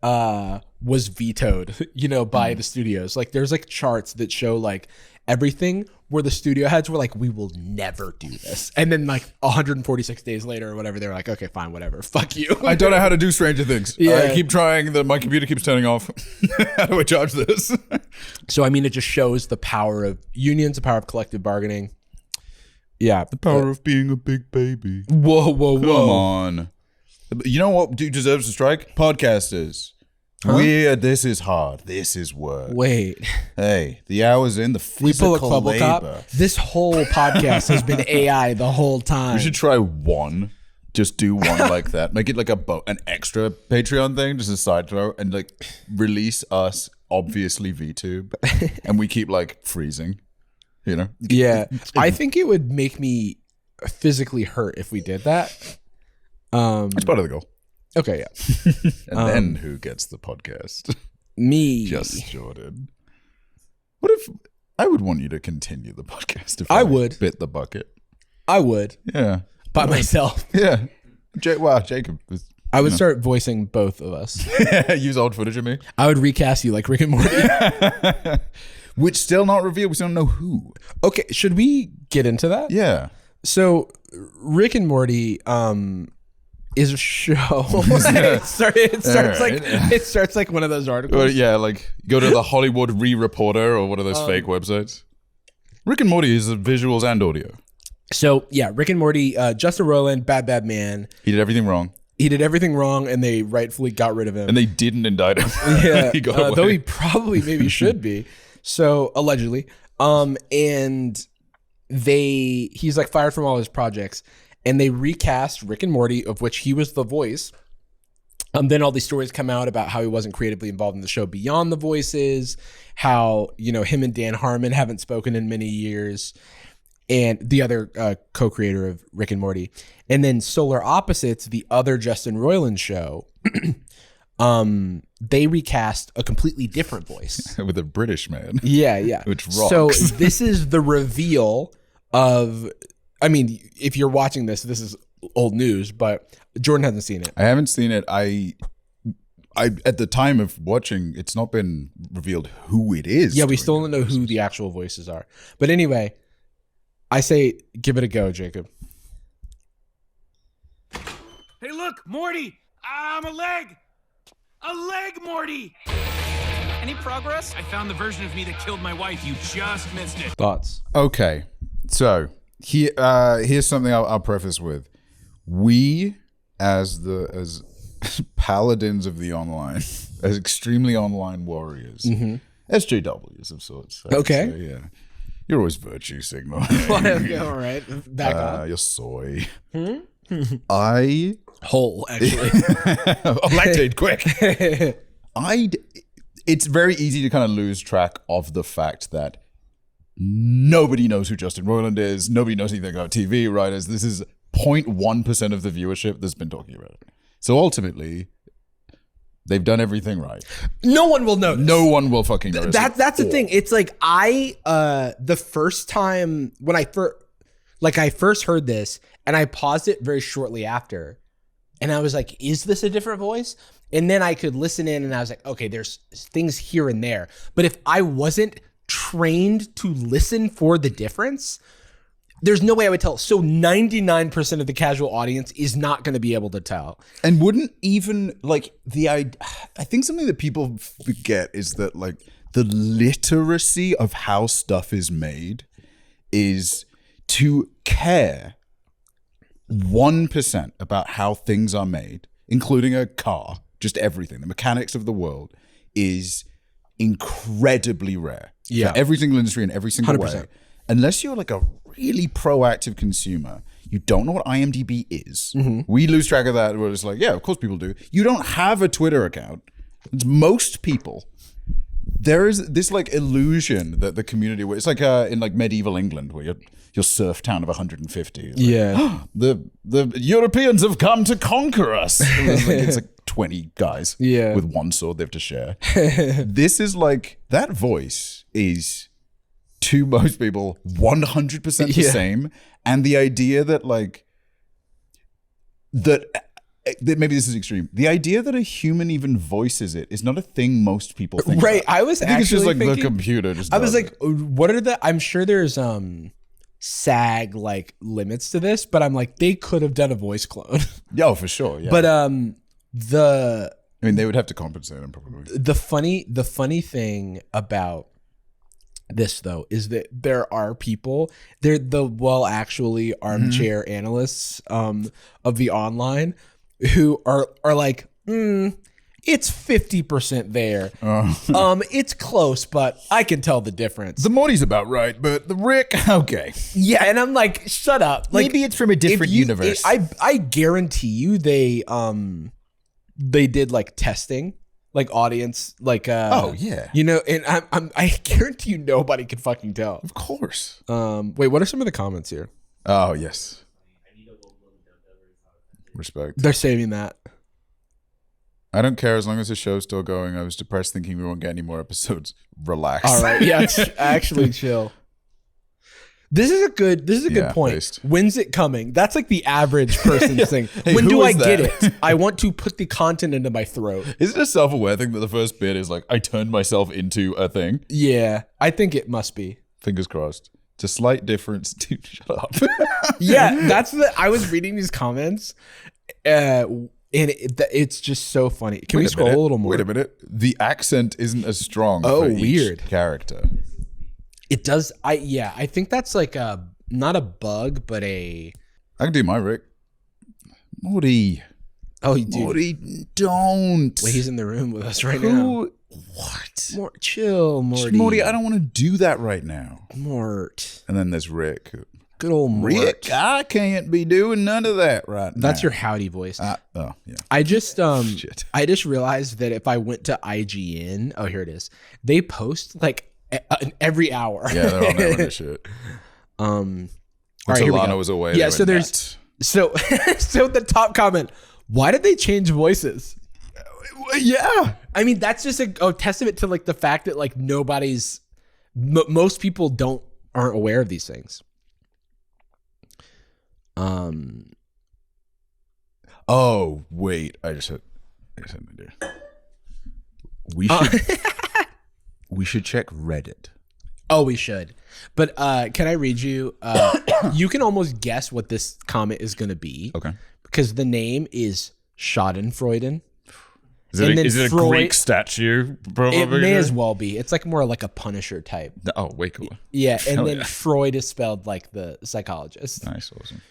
was vetoed, by the studios. Like there's like charts that show like everything where the studio heads were like, we will never do this. And then like 146 days later or whatever, they were like, okay, fine, whatever. Fuck you. I don't know how to do Stranger Things. Yeah. I keep trying. My computer keeps turning off. How do I charge this? So, I mean, it just shows the power of unions, the power of collective bargaining. Yeah. The power of being a big baby. Whoa. Come on. You know what deserves a strike? Podcasters. Huh? This is hard. This is work. Wait. Hey, the hour's in the We pull physical a bubble labor. cop. This whole podcast has been AI the whole time. We should try one. Just do one like that. Make it like an extra Patreon thing, just a side throw, and like release us, obviously VTube, and we keep like freezing. You know? Yeah. I think it would make me physically hurt if we did that. It's part of the goal. Okay, yeah. And then who gets the podcast? Me. Just Jordan. What if I would want you to continue the podcast if I would. bit the bucket? I would. Yeah. By myself. Yeah. Wow, Jacob. I would start voicing both of us. Use old footage of me. I would recast you like Rick and Morty. Which still not revealed. We still don't know who. Okay, should we get into that? Yeah. So Rick and Morty is a show. it starts like one of those articles. Well, yeah, like go to the Hollywood Reporter or one of those fake websites. Rick and Morty is visuals and audio. So yeah, Rick and Morty, Justin Roiland, bad man. He did everything wrong. He did everything wrong, and they rightfully got rid of him. And they didn't indict him. Yeah, He got away. though he probably maybe should be. So allegedly, and he's like fired from all his projects, and they recast Rick and Morty, of which he was the voice. Then all these stories come out about how he wasn't creatively involved in the show beyond the voices, how, you know, him and Dan Harmon haven't spoken in many years, and the other co-creator of Rick and Morty. And then Solar Opposites, the other Justin Roiland show, they recast a completely different voice. With a British man. Yeah. Which rocks. So this is the reveal of, I mean, if you're watching this is old news, but Jordan hasn't seen it. I haven't seen it. I at the time of watching, it's not been revealed who it is. Yeah, we still don't know who the actual voices are. But anyway, I say give it a go, Jacob. Hey, look, Morty! I'm a leg! A leg, Morty! Any progress? I found the version of me that killed my wife. You just missed it. Thoughts? Okay, so here's something I'll preface with. We, as paladins of the online, as extremely online warriors, SJWs of sorts. Okay. So, yeah. You're always virtue signaling. All right. Back on. You're soy. Whole, actually. Lactate, quick. It's very easy to kind of lose track of the fact that nobody knows who Justin Roiland is. Nobody knows anything about TV writers. This is 0.1% of the viewership that's been talking about it. So ultimately, they've done everything right. No one will know. No one will fucking notice. That's the thing. It's like the first time when I first heard this, and I paused it very shortly after, and I was like, is this a different voice? And then I could listen in, and I was like, okay, there's things here and there. But if I wasn't trained to listen for the difference, there's no way I would tell. So 99% of the casual audience is not going to be able to tell. And wouldn't even like I think something that people forget is that like the literacy of how stuff is made is to care 1% about how things are made, including a car, just everything, the mechanics of the world, is incredibly rare. Yeah. For every single industry in every single 100%. way. Unless you're like a really proactive consumer, you don't know what IMDb is. We lose track of that. We're just like, yeah, of course people do. You don't have a Twitter account. It's most people. There is this like illusion that the community, it's like in like medieval England where your serf town of 150. It's like, Yeah. the Europeans have come to conquer us. It's like 20 guys with one sword they have to share. This is like, that voice is, to most people, 100% the same. And the idea that like, that maybe this is extreme. The idea that a human even voices it is not a thing most people think. Right. About. I was think it's just actually like the thinking- computer. Just I was does like, it. what are the? I'm sure there's SAG like limits to this, but I'm like, they could have done a voice clone. Yeah, for sure. Yeah. But I mean, they would have to compensate him probably. the funny thing about this though is that there are people, they're the actually armchair analysts of the online who are like, it's 50% there. It's close, but I can tell the difference. The Morty's about right, but the Rick, okay. Yeah, and I'm like, shut up. Like, Maybe it's from a different universe. I guarantee you they did like testing, like audience, like Oh, yeah. you know, and I guarantee you nobody can fucking tell. Of course. Wait, what are some of the comments here? Oh, yes. Respect. They're saving that. I don't care as long as the show's still going. I was depressed thinking we won't get any more episodes. Relax. All right, yeah, actually chill. This is a good Yeah, point. based. When's it coming? That's like the average person's thing. Hey, when who do I is get that? it? I want to put the content into my throat. Is it a self-aware thing that the first bit is like, I turned myself into a thing? Yeah, I think it must be. Fingers crossed. It's a slight difference. Dude, shut up. Yeah, I was reading these comments, and it's just so funny. Can we scroll a little more? Wait a minute. The accent isn't as strong. Oh, for each weird. character. It does. I think that's like not a bug, but I can do my Rick. Morty. oh, dude. Morty, don't. Wait, he's in the room with us right now. Who? What? Chill, Morty. Morty, I don't want to do that right now. Mort. And then there's Rick. Good old Mort. Rick, I can't be doing none of that right now. That's your Howdy voice. Oh, yeah. I just Shit. I just realized that if I went to IGN, oh here it is. They post like every hour. Yeah, they're on that shit. All Until right, here we Lana go. was away. Yeah, they so went there's nuts. so the top comment. Why did they change voices? Yeah. I mean, that's just a testament to like the fact that like nobody's most people aren't aware of these things. Oh, wait. I just had an idea. We should check Reddit. Oh, we should. But can I read you? You can almost guess what this comment is going to be. Okay. Because the name is Schadenfreude. Is And then it a Freud- Greek statue? Probably. It may as well be. It's like more like a Punisher type. Oh, way cooler. Yeah, and Hell then yeah. Freud is spelled like the psychologist. Nice, awesome.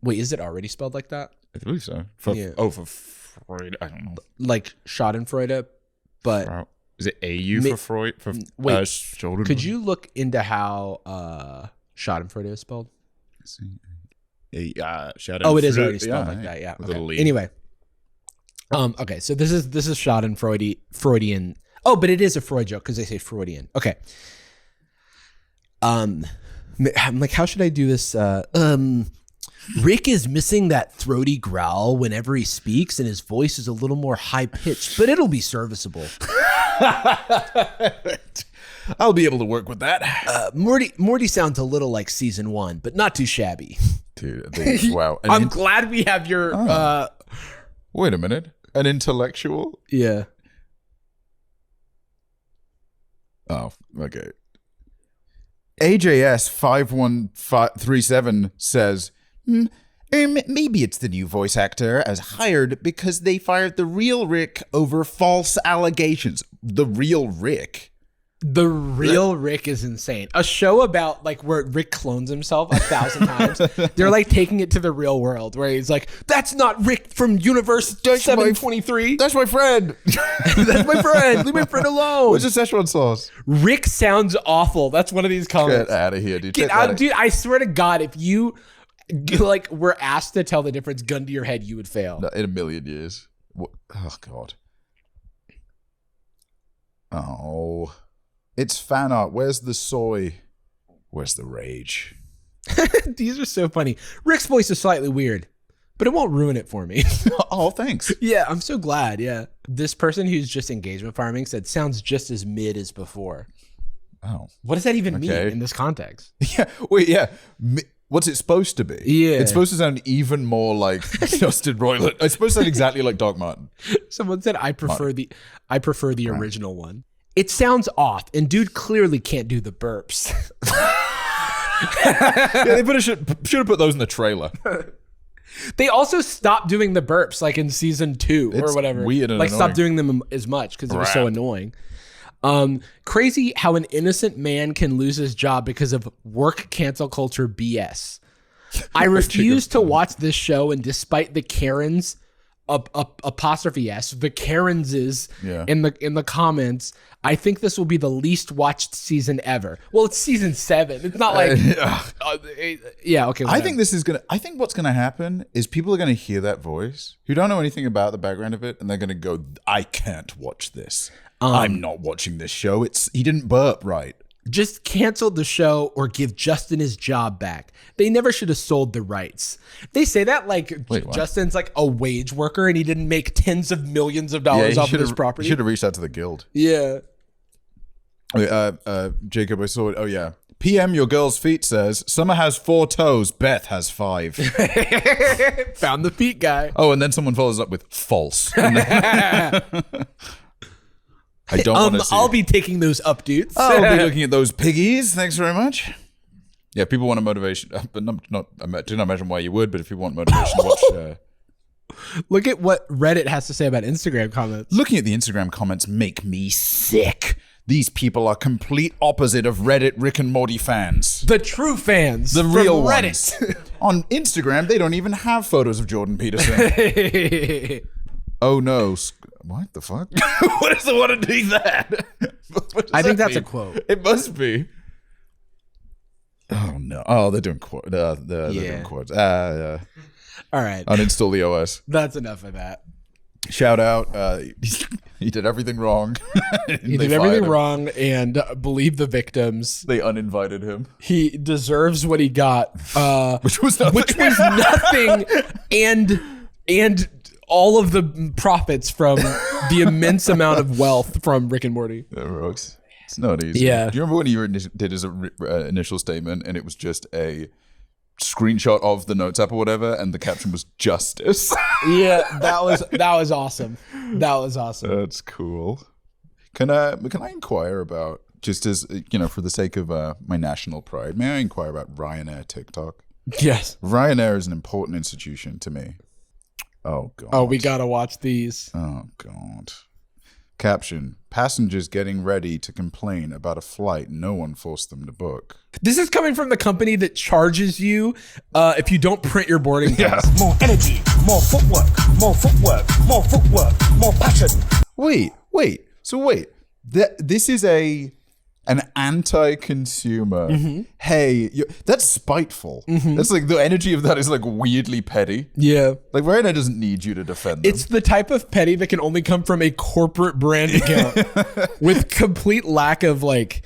Wait, is it already spelled like that? I believe so. Yeah. For Freud. I don't know. Like Schadenfreude, but Is it AU Ma- for Freud? For wait, shoulder? could you look into how Schadenfreude is spelled? Shadow Oh, it is Fruit. already spelled yeah, like that. Yeah. with a Okay. little E. Anyway, okay. So this is Freudian. Oh, but it is a Freud joke because they say Freudian. Okay. I'm like, how should I do this? Rick is missing that throaty growl whenever he speaks, and his voice is a little more high pitched, but it'll be serviceable. I'll be able to work with that. Morty sounds a little like season 1, but not too shabby. Dude, wow. I'm glad we have your. Wait a minute. An intellectual? Yeah. Oh, okay. AJS 5137 says, maybe it's the new voice actor as hired because they fired the real Rick over false allegations. The real Rick? The real Rick is insane. A show about like where Rick clones himself 1,000 times. They're like taking it to the real world where he's like, that's not Rick from universe 723. That's my friend. That's my friend. Leave my friend alone. What's the Szechuan sauce? Rick sounds awful. That's one of these comments. Get out of here, dude. Get Check out, that dude. I swear to God, if you like were asked to tell the difference, gun to your head, you would fail. No, in a million years. What? Oh, God. Oh. It's fan art. Where's the soy? Where's the rage? These are so funny. Rick's voice is slightly weird, but it won't ruin it for me. Oh, thanks. Yeah, I'm so glad. Yeah. This person who's just engagement farming said, sounds just as mid as before. Oh. What does that even mean Okay. in this context? Yeah. Wait, yeah. what's it supposed to be? Yeah. It's supposed to sound even more like Justin Roiland. It's supposed to sound exactly like Doc Martin. Someone said I prefer the original one. It sounds off, and dude clearly can't do the burps. Yeah, they should have put those in the trailer. They also stopped doing the burps like in season 2 It's or whatever. weird and like stopped annoying. doing them as much because it was so Crap. annoying. Crazy how an innocent man can lose his job because of work cancel culture BS. I refuse to watch this show, and despite the Karens apostrophe S, the Karenses in the comments, I think this will be the least watched season ever. Well, it's season 7. It's not like yeah, okay. I think what's gonna happen is people are gonna hear that voice who don't know anything about the background of it, and they're gonna go, I can't watch this. I'm not watching this show. He didn't burp right. Just cancel the show or give Justin his job back. They never should have sold the rights. They say that like what? Justin's like a wage worker and he didn't make tens of millions of dollars off of his property. He should have reached out to the guild. Yeah. Jacob, I saw it. Oh yeah. PM, your girl's feet says Summer has 4 toes. Beth has 5. Found the feet guy. Oh, and then someone follows up with false. I don't want to see. I'll be taking those up, dudes. I'll be looking at those piggies. Thanks very much. Yeah, people want a motivation, but do not imagine why you would. But if you want motivation, watch. Look at what Reddit has to say about Instagram comments. Looking at the Instagram comments make me sick. These people are complete opposite of Reddit Rick and Morty fans. The true fans, The from real Reddit. ones. On Instagram, they don't even have photos of Jordan Peterson. Oh no. What the fuck? What does the one to do that? I think that's a quote. It must be. Oh no. Oh, they're doing quotes. They're doing quotes. All right. Uninstall the OS. That's enough of that. Shout out. He did everything wrong. He did everything wrong and believe the victims. They uninvited him. He deserves what he got. Which was nothing. Which was nothing. And all of the profits from the immense amount of wealth from Rick and Morty. That rocks. It's not easy. Yeah. Do you remember when you did his initial statement and it was just a screenshot of the notes app or whatever, and the caption was justice? Yeah, that was awesome. That was awesome. That's cool. Can I inquire about, just as for the sake of my national pride, may I inquire about RyanAir TikTok? Yes. RyanAir is an important institution to me. Oh god. Oh, we gotta watch these. Oh god. Caption: passengers getting ready to complain about a flight no one forced them to book. This is coming from the company that charges you if you don't print your boarding pass. More energy, more footwork, more passion. Wait. This is an anti-consumer. Hey, that's spiteful. That's like the energy of that is like weirdly petty. Yeah. Like Ryanair doesn't need you to defend them. It's the type of petty that can only come from a corporate brand account with complete lack of like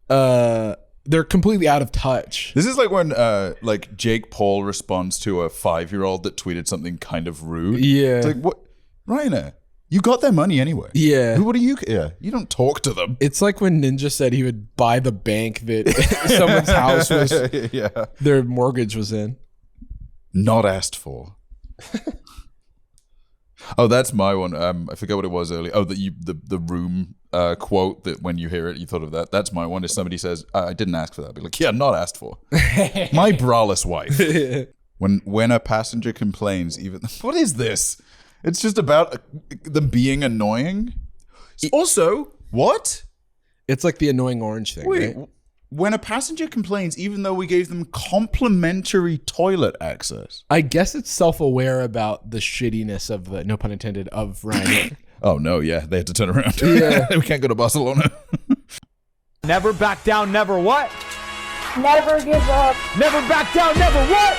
they're completely out of touch. This is like when like Jake Paul responds to a 5-year-old that tweeted something kind of rude. Yeah. It's like, what? Ryanair, you got their money anyway. Yeah. What do you care? You don't talk to them. It's like when Ninja said he would buy the bank that someone's house was, Yeah. their mortgage was in. Not asked for. Oh, that's my one. I forget what it was earlier. Oh, the room quote that when you hear it, you thought of that. That's my one. If somebody says, I didn't ask for that, I'd be like, yeah, not asked for. My braless wife. When a passenger complains, even what is this? It's just about them being annoying. Also, what? It's like the annoying orange thing, Wait, right? when a passenger complains, even though we gave them complimentary toilet access. I guess it's self-aware about the shittiness of the, no pun intended, of Ryanair. Oh no, yeah, they had to turn around. Yeah. We can't go to Barcelona. Never back down, never what? Never give up. Never back down, never what?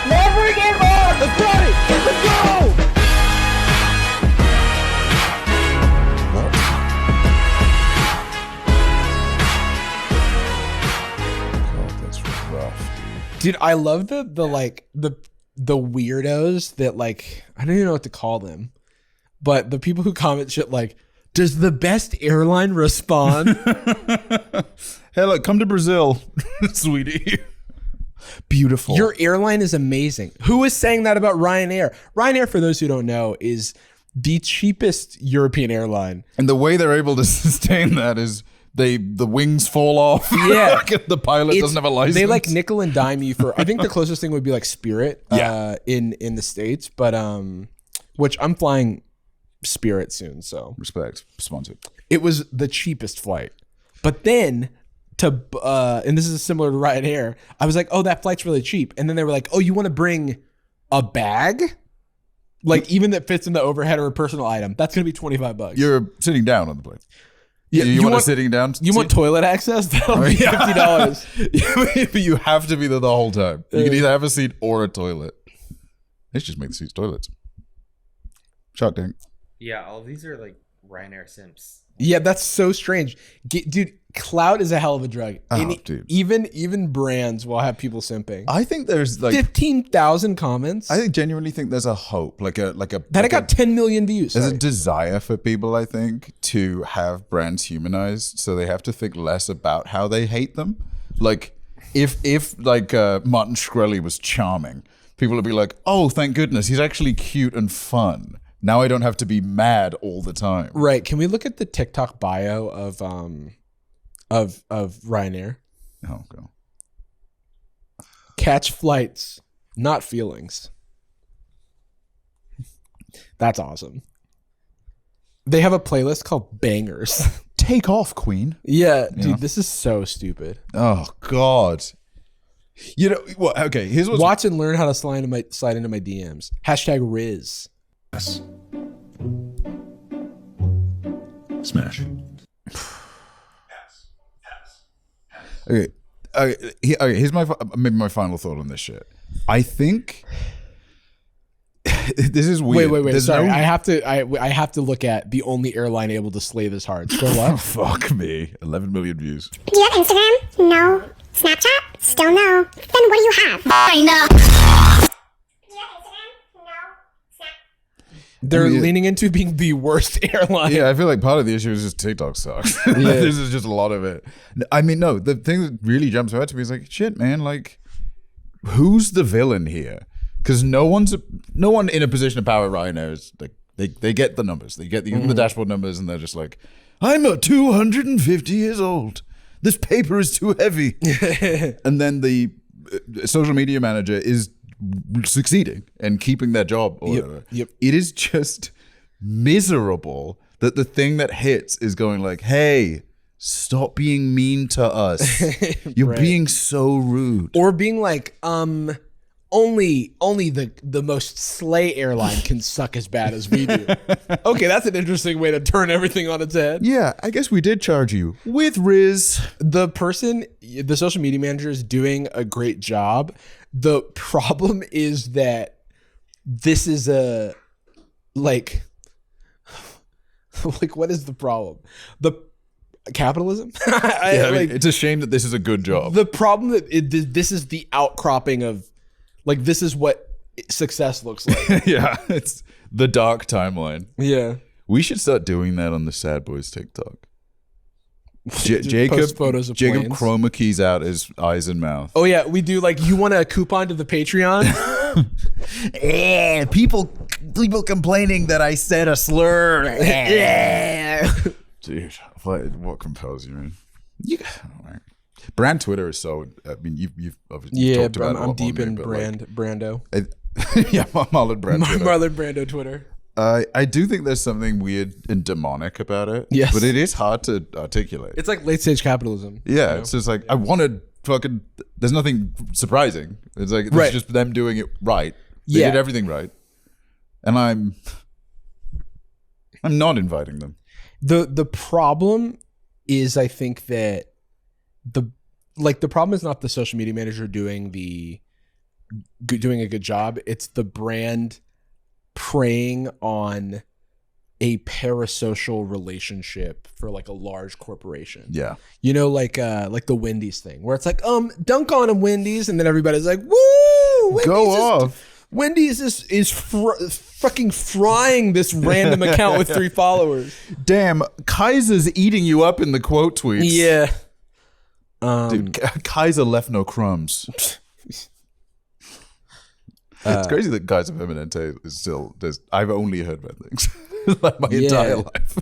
Never give up. Let's got it. Let's go. God, that's rough, Dude, I love the weirdos that like, I don't even know what to call them, but the people who comment shit like, does the best airline respond? Hey, look, come to Brazil, sweetie. Beautiful. Your airline is amazing. Who is saying that about RyanAir? RyanAir, for those who don't know, is the cheapest European airline. And the way they're able to sustain that is the wings fall off. Yeah. The pilot doesn't have a license. They like nickel and dime you for, I think the closest thing would be like Spirit in the States, but which I'm flying Spirit soon, so. Respect. Sponsored. It was the cheapest flight. But then and this is similar to RyanAir, I was like, oh, that flight's really cheap. And then they were like, oh, you want to bring a bag? Like even that fits in the overhead or a personal item. That's going to be $25. You're sitting down on the plane. Yeah, you want a sitting down? You want toilet access? That'll be $50. You have to be there the whole time. You can either have a seat or a toilet. Let's just make the seats toilets. Shark Tank. Yeah, all of these are like RyanAir simps. Yeah, that's so strange. Dude, clout is a hell of a drug. Dude. Even brands will have people simping. I think there's like 15,000 comments. I genuinely think there's a hope, like a that it got 10 million views. There's Sorry. a desire for people, I think, to have brands humanized, so they have to think less about how they hate them. Like if Martin Shkreli was charming, people would be like, "Oh, thank goodness, he's actually cute and fun." Now I don't have to be mad all the time. Right. Can we look at the TikTok bio of RyanAir? Oh, go. Catch flights, not feelings. That's awesome. They have a playlist called Bangers. Take off, Queen. Yeah, dude, this is so stupid. Oh God. You know what? Okay, here's what's Watch and learn how to slide into my DMs. # Riz. Smash. Okay. Here's maybe my final thought on this shit. I think this is weird. Wait. There's Sorry, no- I have to look at the only airline able to slay this hard. Scroll Oh, up. fuck me. 11 million views. Do you have Instagram? No. Snapchat? Still no. Then what do you have? I know. Do you have Instagram? No. They're leaning into being the worst airline. Yeah, I feel like part of the issue is just TikTok sucks. This is just a lot of it. I mean, no, the thing that really jumps out to me is like, shit, man, like, who's the villain here? Because no one in a position of power right now is like, they get the numbers. They get the dashboard numbers and they're just like, I'm 250 years old. This paper is too heavy. And then the social media manager is succeeding and keeping their job or whatever. Yep. It is just miserable that the thing that hits is going like, hey, stop being mean to us. You're being so rude. Or being like, only the most slay airline can suck as bad as we do. Okay, that's an interesting way to turn everything on its head. Yeah, I guess we did charge you with Riz. The social media manager is doing a great job. The problem is that this is a like what is the problem? The capitalism? I mean, it's a shame that this is a good job. The problem that this is the outcropping of like this is what success looks like. Yeah, it's the dark timeline. Yeah. We should start doing that on the Sad Boys TikTok. Jacob post photos of planes. chroma keys out his eyes and mouth. Oh yeah, we do like you want a coupon to the Patreon? People complaining that I said a slur. Dude, what compels you, man? Brand Twitter is so. I mean, you've obviously talked about it. I'm deep in Brando. Yeah, Marlon Brando. Marlon Brando Twitter. I do think there's something weird and demonic about it. Yes. But it is hard to articulate. It's like late stage capitalism. Yeah, it's just like I wanted fucking. There's nothing surprising. It's like it's just them doing it right. They did everything right, and I'm not inviting them. The problem is, I think that the problem is not the social media manager doing a good job. It's the brand preying on a parasocial relationship for like a large corporation. Yeah. You know, like the Wendy's thing where it's like, dunk on him, Wendy's. And then everybody's like, woo, Wendy's go off. Wendy's is fucking frying this random account with 3 followers. Damn, Kaiser's eating you up in the quote tweets. Yeah. Dude, Kaiser left no crumbs. It's crazy that Kaiser Permanente is still. I've only heard bad things like my entire life.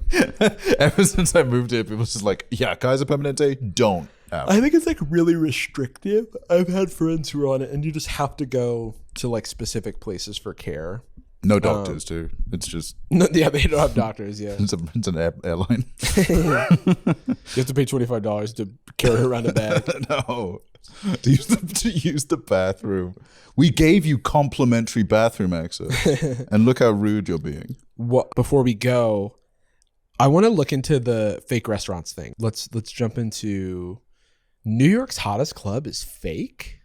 Ever since I moved here, people just like, yeah, Kaiser Permanente, don't. I think it's like really restrictive. I've had friends who are on it, and you just have to go to like specific places for care. No doctors too. It's just yeah, they don't have doctors. Yeah, it's an airline. You have to pay $25 to carry around a bag. No, to use the bathroom. We gave you complimentary bathroom access, and look how rude you're being. Before we go, I want to look into the fake restaurants thing. Let's jump into New York's hottest club is fake.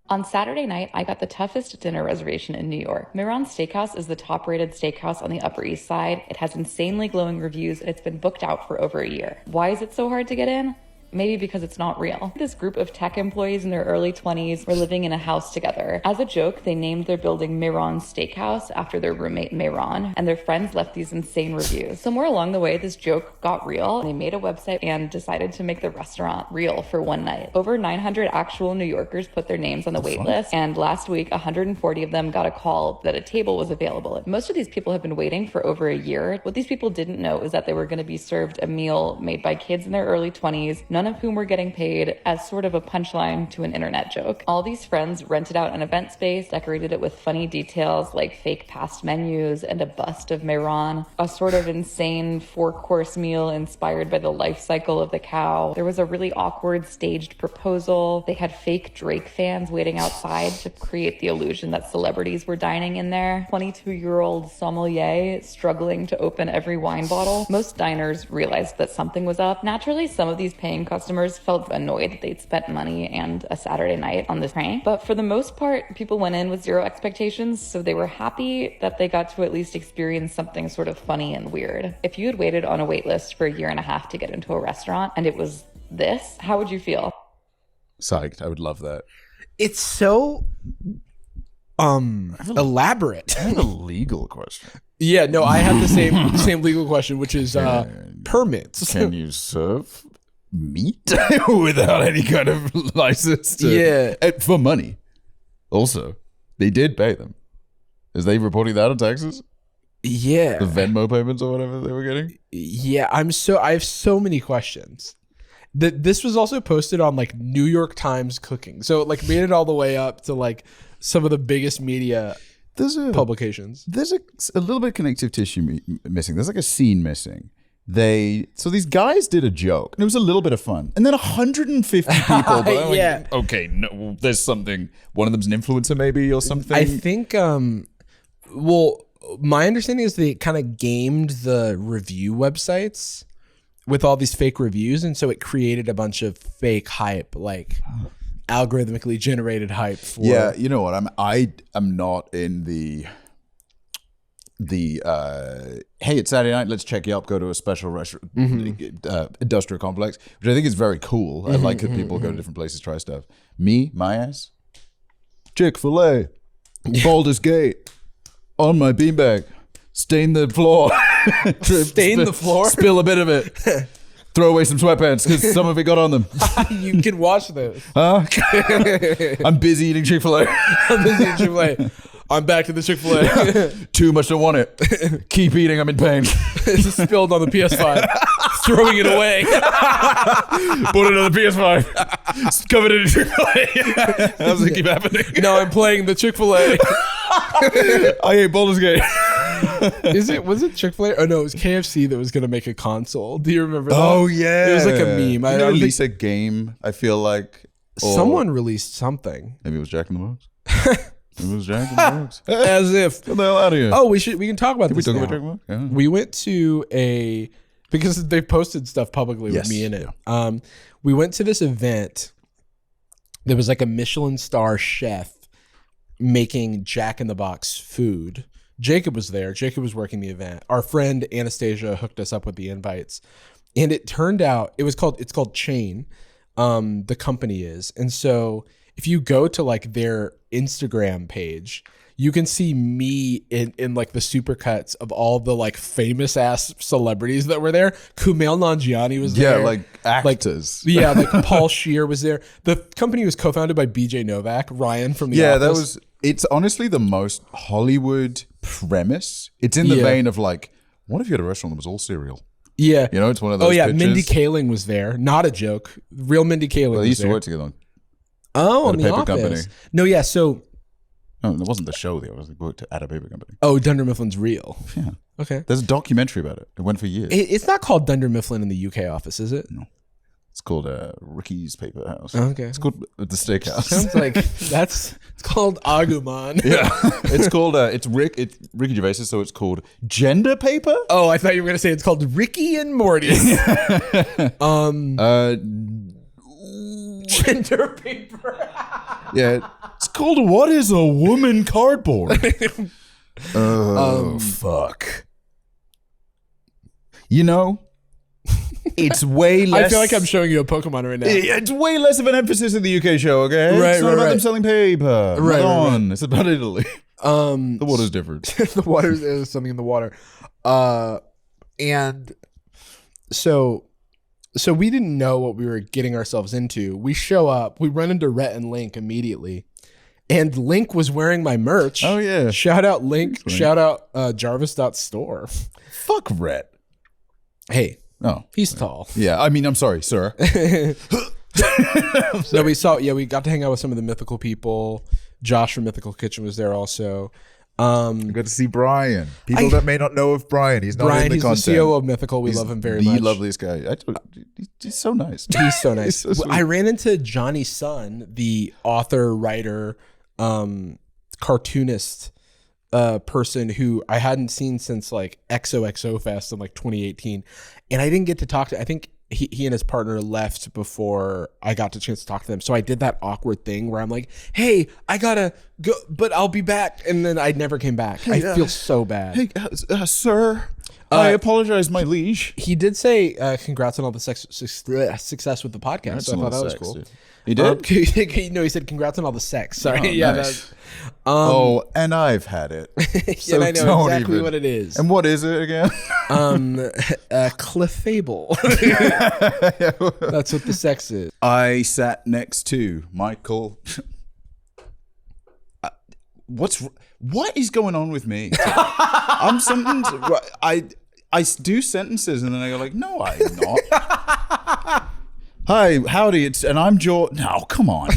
On Saturday night, I got the toughest dinner reservation in New York. Miron's Steakhouse is the top-rated steakhouse on the Upper East Side. It has insanely glowing reviews, and it's been booked out for over a year. Why is it so hard to get in? Maybe because it's not real. This group of tech employees in their early 20s were living in a house together. As a joke, they named their building Miron's Steakhouse after their roommate Miron, and their friends left these insane reviews. Somewhere along the way, this joke got real. They made a website and decided to make the restaurant real for one night. Over 900 actual New Yorkers put their names on the wait list, and last week, 140 of them got a call that a table was available. Most of these people have been waiting for over a year. What these people didn't know is that they were going to be served a meal made by kids in their early 20s, none of whom were getting paid, as sort of a punchline to an internet joke. All these friends rented out an event space, decorated it with funny details like fake past menus and a bust of Miron, a sort of insane 4-course meal inspired by the life cycle of the cow. There was a really awkward staged proposal. They had fake Drake fans waiting outside to create the illusion that celebrities were dining in there. 22-year-old sommelier struggling to open every wine bottle. Most diners realized that something was up. Naturally, some of these paying customers felt annoyed that they'd spent money and a Saturday night on this prank. But for the most part, people went in with zero expectations, so they were happy that they got to at least experience something sort of funny and weird. If you had waited on a wait list for a year and a half to get into a restaurant and it was this, how would you feel? Psyched. I would love that. It's so elaborate. I have a legal question. Yeah, no, I have the same legal question, which is permits. Can you serve meat without any kind of license? For money. Also, they did pay them. Is they reporting that in Texas? Yeah. The Venmo payments or whatever they were getting? Yeah, I have so many questions. This was also posted on like New York Times Cooking. So it like made it all the way up to like some of the biggest media publications. There's a little bit of connective tissue missing. There's like a scene missing. So these guys did a joke and it was a little bit of fun, and then 150 people yeah. Okay, no, there's something. One of them's an influencer maybe or something. I think well, my understanding is they kind of gamed the review websites with all these fake reviews, and so it created a bunch of fake hype, like algorithmically generated hype for you know what, I'm not in the hey, it's Saturday night, let's check you up, go to a special restaurant, industrial complex, which I think is very cool. I like that people go to different places, try stuff. My ass, Chick-fil-A, Baldur's Gate, on my beanbag, stain the floor. The floor? Spill a bit of it. Throw away some sweatpants because some of it got on them. You can wash those. Huh? I'm busy eating Chick-fil-A. I'm back to the Chick-fil-A. Too much, don't want it. Keep eating, I'm in pain. It's spilled on the PS5. Throwing it away. Put it on the PS5. Covered it in Chick-fil-A. How's it keep happening? No, I'm playing the Chick-fil-A. I ate Baldur's Gate. Was it Chick-fil-A? Oh no, it was KFC that was going to make a console. Do you remember that? Oh yeah. It was like a meme. I released a game, I feel like. Someone released something. Maybe it was Jack in the Box. It was Jack in the Box. As if. Get the hell out of here. Oh, we can talk about this we talk now. about Jack in the Box? Yeah. We went to because they posted stuff publicly with me in it. Yeah. We went to this event. There was like a Michelin star chef making Jack in the Box food. Jacob was there. Jacob was working the event. Our friend Anastasia hooked us up with the invites, and it turned out it's called Chain. The company is, and so if you go to like their Instagram page, you can see me in like the supercuts of all the like famous ass celebrities that were there. Kumail Nanjiani was there. Yeah, like actors. Like Paul Scheer was there. The company was co-founded by BJ Novak, Ryan from The Office. That was It's honestly the most Hollywood premise. It's in the vein of like, what if you had a restaurant that was all cereal? Yeah. You know, it's one of those pitches. Mindy Kaling was there. Not a joke. Real Mindy Kaling Well, they was used to there. work together. Oh, on a The paper Office. company. No, yeah, so... No, it wasn't the show. They worked at a paper company. Oh, Dunder Mifflin's real. Yeah. Okay. There's a documentary about it. It went for years. It's not called Dunder Mifflin in the UK office, is it? No. It's called Ricky's Paper House. Okay. It's called the Steakhouse. Sounds like it's called Agumon. Yeah. It's called, it's Ricky Gervais, so it's called Gender Paper? Oh, I thought you were going to say it's called Ricky and Morty. Gender paper. Yeah. It's called What is a Woman Cardboard? Fuck. You know, it's way less. I feel like I'm showing you a Pokemon right now. It's way less of an emphasis in the UK show, okay? Right, it's not right, about right. them selling paper. Right, Right. It's about Italy. The The water's different. the water, there's something in the water. And so we didn't know what we were getting ourselves into. We show up, we run into Rhett and Link immediately. And Link was wearing my merch. Oh, yeah. Shout out Link. Thanks, Shout out Jarvis.store. Fuck Rhett. Hey, Oh. he's tall. Yeah, I mean, I'm sorry, sir. So we got to hang out with some of the mythical people. Josh from Mythical Kitchen was there also. Good to see Brian. People that may not know of Brian, he's not Brian, in the he's content. the CEO of Mythical. We love him very much. The loveliest guy. He's so nice. He's so nice. He's so sweet. I ran into Johnny Sun, the author, writer, cartoonist person who I hadn't seen since like XOXO Fest in like 2018. And I didn't get to talk to, I think he and his partner left before I got the chance to talk to them. So I did that awkward thing where I'm like, hey, I gotta go, but I'll be back. And then I never came back. Hey, I feel so bad. Hey, sir. I apologize, my liege. He did say congrats on all the success with the podcast. So I thought that was cool. Dude. He did? He said congrats on all the sex. Sorry. Oh, Yeah. nice. And I've had it. Yeah, I know don't exactly even. what it is. And what is it again? Clefable. That's what the sex is. I sat next to Michael. What is going on with me? I'm something. I do sentences and then I go like, no, I'm not. Hi, howdy. And I'm Joe. No, come on.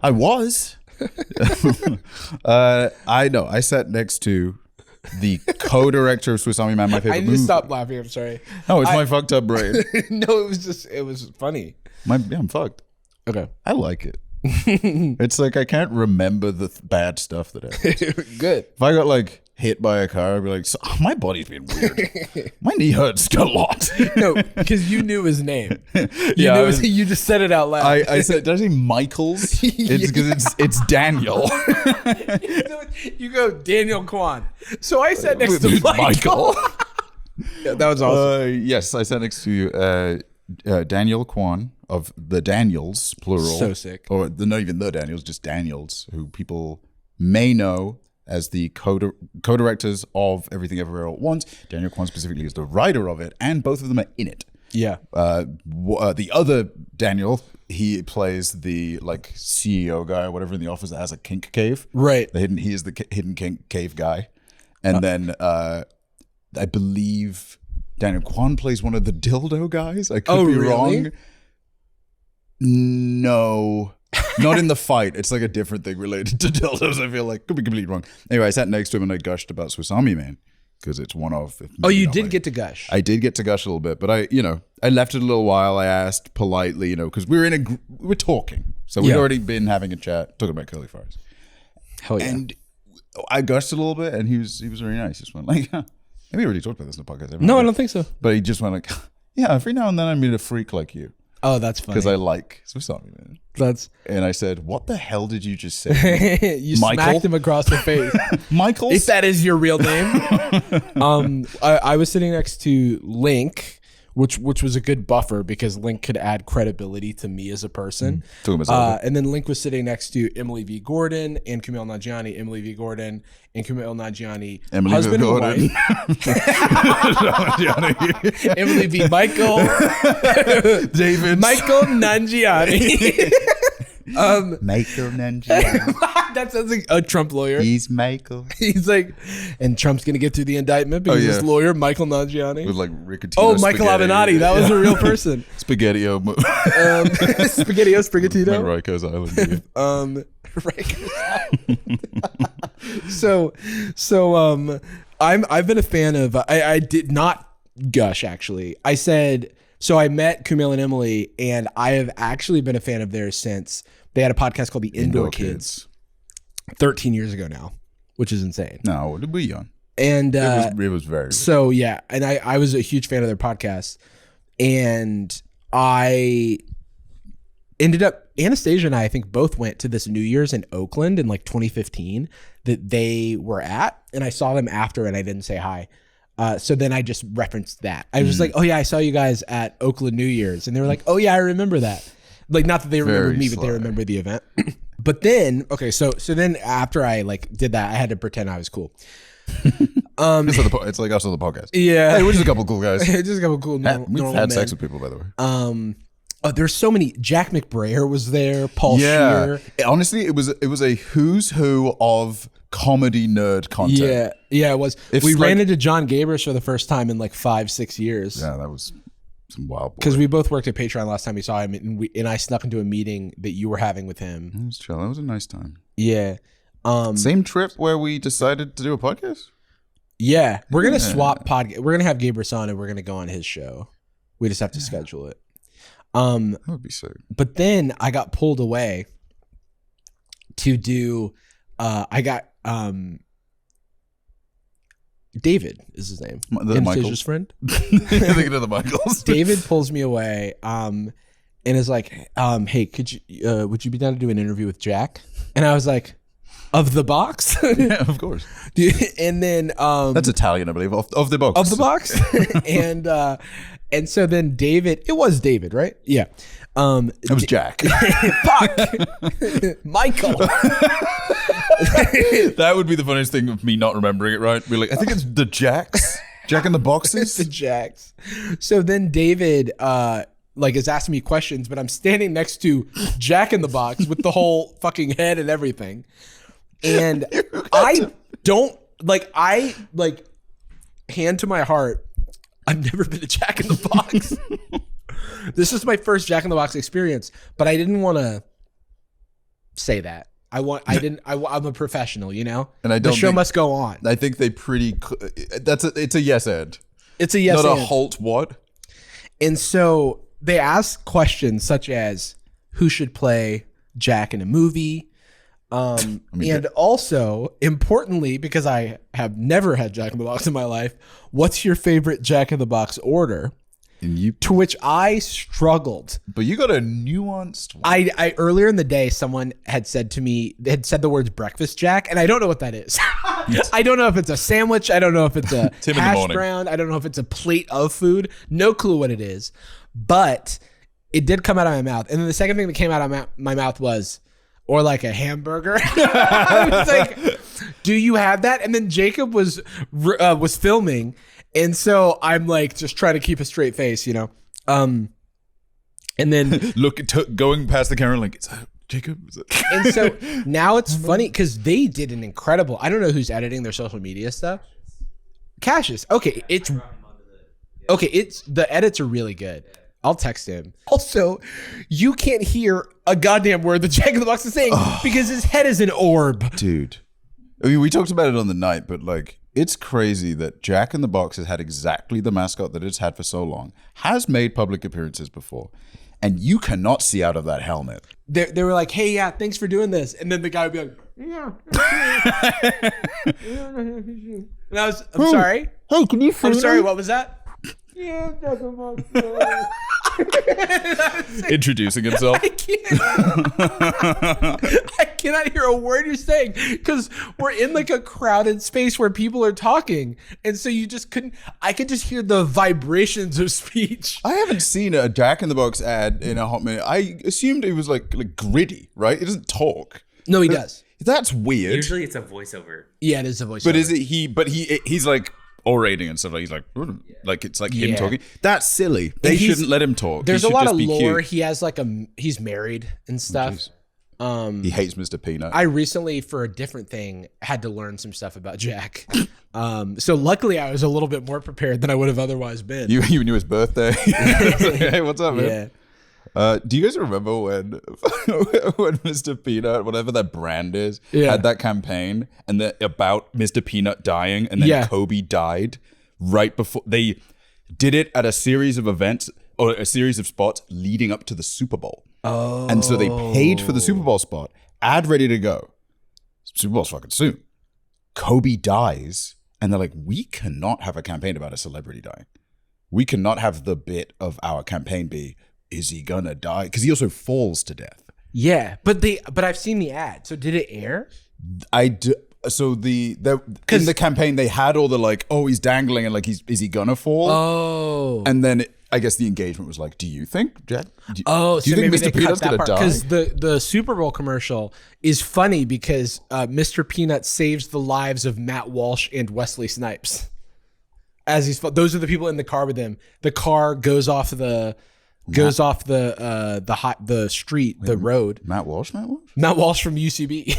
I was. I know. I sat next to the co-director of Swiss Army Man, my favorite I need movie. to stop laughing. I'm sorry. No, it's my fucked up brain. No, it was funny. I'm fucked. Okay. I like it. It's like I can't remember the bad stuff that happened. Good. If I got like hit by a car, I'd be like, my body's been weird. My knee hurts a lot. No, because you knew his name. Yeah, You just said it out loud. I said, did I say Michael's? It's because it's Daniel. You go Daniel Kwan. So I sat next to Michael. Yeah, that was awesome. Yes, I sat next to Daniel Kwan of the Daniels, plural. So sick. Or not even the Daniels, just Daniels, who people may know as the co-directors of Everything Everywhere All at Once. Daniel Kwan specifically is the writer of it, and both of them are in it. Yeah. The other Daniel, he plays the like CEO guy or whatever in the office that has a kink cave. Right. He is the hidden kink cave guy. And then I believe Daniel Kwan plays one of the dildo guys. I could be wrong. No. Not in the fight. It's like a different thing related to dildos, I feel like. Could be completely wrong. Anyway, I sat next to him and I gushed about Swiss Army Man because it's one of... Oh, you did get to gush. I did get to gush a little bit, but I left it a little while. I asked politely, because we were talking. So we'd already been having a chat, talking about curly fries. Hell yeah. And I gushed a little bit and he was very nice. He just went like, maybe we already talked about this in the podcast. No, I don't think so. But he just went like, yeah, every now and then I meet a freak like you. Oh, that's funny. Because I like Swiss Army Man. And I said, what the hell did you just say? You Michael? smacked him across the face. Michael? If that is your real name. I was sitting next to Link, which was a good buffer because Link could add credibility to me as a person. And then Link was sitting next to Emily V. Gordon and Kumail Nanjiani. Emily V. Gordon and Kumail Nanjiani, husband and wife. Emily V. Michael. David. Michael Nanjiani. Michael Nanjiani. That sounds like a Trump lawyer. He's Michael. He's like, and Trump's gonna get through the indictment because his lawyer, Michael Nanjiani. With like Rick and Michael Avenatti. That was a real person. Spaghetti-O. Spaghetti-O, Sprigatito. Rikers Island. So I've been a fan of I did not gush actually. I said so I met Kumail and Emily and I have actually been a fan of theirs since they had a podcast called The Indoor Kids 13 years ago now, which is insane. No, what did we young? And it was very so yeah, and I was a huge fan of their podcast and I ended up Anastasia and I think both went to this New Year's in Oakland in like 2015 that they were at, and I saw them after and I didn't say hi. So then I just referenced that. I was just like, oh yeah, I saw you guys at Oakland New Year's, and they were like, oh yeah, I remember that. Like not that they remembered me, but they remember the event. But then okay, so then after I like did that, I had to pretend I was cool. It's like us on the podcast. Yeah, hey, we're just a couple cool guys. Just a couple cool. We've had sex with people, by the way. There's so many. Jack McBrayer was there. Paul Scheer. Honestly, it was a who's who of comedy nerd content. Yeah, it was. We ran into John Gabris for the first time in like 5-6 years. Yeah, that was some wild. Because we both worked at Patreon last time we saw him, and I snuck into a meeting that you were having with him. It was chill. That was a nice time. Yeah. Same trip where we decided to do a podcast. Yeah, we're gonna swap podcast. We're gonna have Gabris on, and we're gonna go on his show. We just have to schedule it. That would be sick. But then I got pulled away to do. I got David is his name. Anastasia's friend. Thinking of the Michaels. David pulls me away and is like, "Hey, would you be down to do an interview with Jack?" And I was like, "Of the box?" Yeah, of course. And then that's Italian, I believe. Of the box. Of the box. And so then David, it was David, right? Yeah. It was Jack. Fuck. Michael. That would be the funniest thing of me not remembering it right. Be like, I think it's the Jacks. Jack in the Boxes. It's the Jacks. So then David is asking me questions, but I'm standing next to Jack in the Box with the whole fucking head and everything. And I don't hand to my heart, I've never been to Jack in the Box. This is my first Jack in the Box experience, but I didn't want to say that. I'm a professional, you know? And I don't the show must go on. I think they it's a yes and. It's a yes and. Not and. a halt what? And so they ask questions such as who should play Jack in a movie? And also, importantly, because I have never had Jack in the Box in my life, what's your favorite Jack in the Box order? To which I struggled. But you got a nuanced one. I earlier in the day, someone had said to me, they had said the words breakfast Jack, and I don't know what that is. I don't know if it's a sandwich. I don't know if it's a hash brown. I don't know if it's a plate of food. No clue what it is. But it did come out of my mouth. And then the second thing that came out of my mouth was, or like a hamburger. I was like, do you have that? And then Jacob was filming. And so I'm like, just trying to keep a straight face, you know? And then going past the camera, like, is that Jacob? Is it? And so now it's funny because they did an incredible, I don't know who's editing their social media stuff. Cassius. Okay. The edits are really good. I'll text him. Also, you can't hear a goddamn word that Jack in the Box is saying because his head is an orb. Dude. I mean, we talked about it on the night, but like, it's crazy that Jack in the Box has had exactly the mascot that it's had for so long, has made public appearances before, and you cannot see out of that helmet. They were like, hey, yeah, thanks for doing this. And then the guy would be like, yeah. And I'm sorry. Hey, can you I'm sorry, what was that? Yeah, Introducing himself. I cannot hear a word you're saying because we're in like a crowded space where people are talking, and so you just couldn't. I could just hear the vibrations of speech. I haven't seen a Jack in the Box ad in a hot minute. I assumed it was like gritty, right? It doesn't talk. No, he does. That's weird. Usually it's a voiceover. Yeah, it is a voiceover. But is it he's like orating and stuff, like he's like it's like him talking. That's silly. They shouldn't let him talk. There's a lot of lore. He has like he's married and stuff. He hates Mr. Peanut. I recently, for a different thing, had to learn some stuff about Jack. So luckily, I was a little bit more prepared than I would have otherwise been. You knew his birthday. Hey, what's up, man? Yeah. Do you guys remember when Mr. Peanut, whatever that brand is, had that campaign and about Mr. Peanut dying, and then Kobe died right before they did it at a series of events or a series of spots leading up to the Super Bowl. Oh. And so they paid for the Super Bowl spot, ad ready to go. Super Bowl's fucking soon. Kobe dies, and they're like, we cannot have a campaign about a celebrity dying. We cannot have the bit of our campaign be, is he gonna die? Because he also falls to death. Yeah, but I've seen the ad. So did it air? I do. So in the campaign they had all the like, oh, he's dangling and like is he gonna fall? Oh, and then I guess the engagement was like, do you think, Jack? Do so you think maybe Mr. Peanut's gonna die? Because the Super Bowl commercial is funny because Mr. Peanut saves the lives of Matt Walsh and Wesley Snipes as he's. Those are the people in the car with him. The car goes off the street, the road. Matt Walsh Matt Walsh from UCB.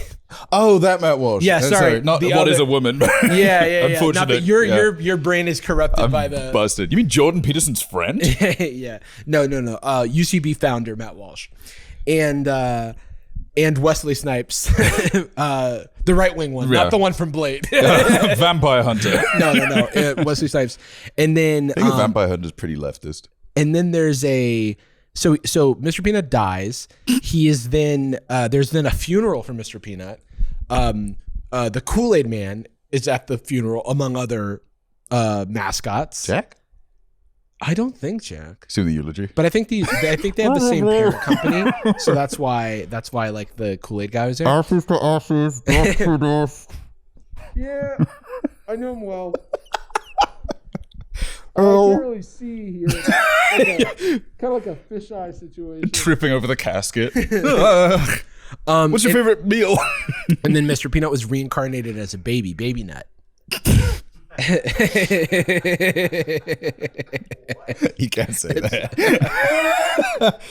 Oh, that Matt Walsh. Yeah, sorry. Not The what other- is a woman. Yeah. Unfortunate. Your brain is corrupted I'm by the busted. You mean Jordan Peterson's friend? Yeah. No. UCB founder Matt Walsh, and Wesley Snipes, the right wing one, not the one from Blade. Vampire Hunter. No. Wesley Snipes, and then I think Vampire Hunter's pretty leftist. And then there's so Mr. Peanut dies. He is then there's then a funeral for Mr. Peanut. The Kool-Aid Man is at the funeral among other mascots. Jack? I don't think Jack. See the eulogy. But I think they have the same parent company, so that's why like the Kool-Aid guy was there. Ashes to ashes, dust to dust. Yeah, I know him well. Oh. I can't really see here. Kind of like a fisheye situation. Tripping over the casket. What's your favorite meal? And then Mr. Peanut was reincarnated as a baby nut. You can't say that.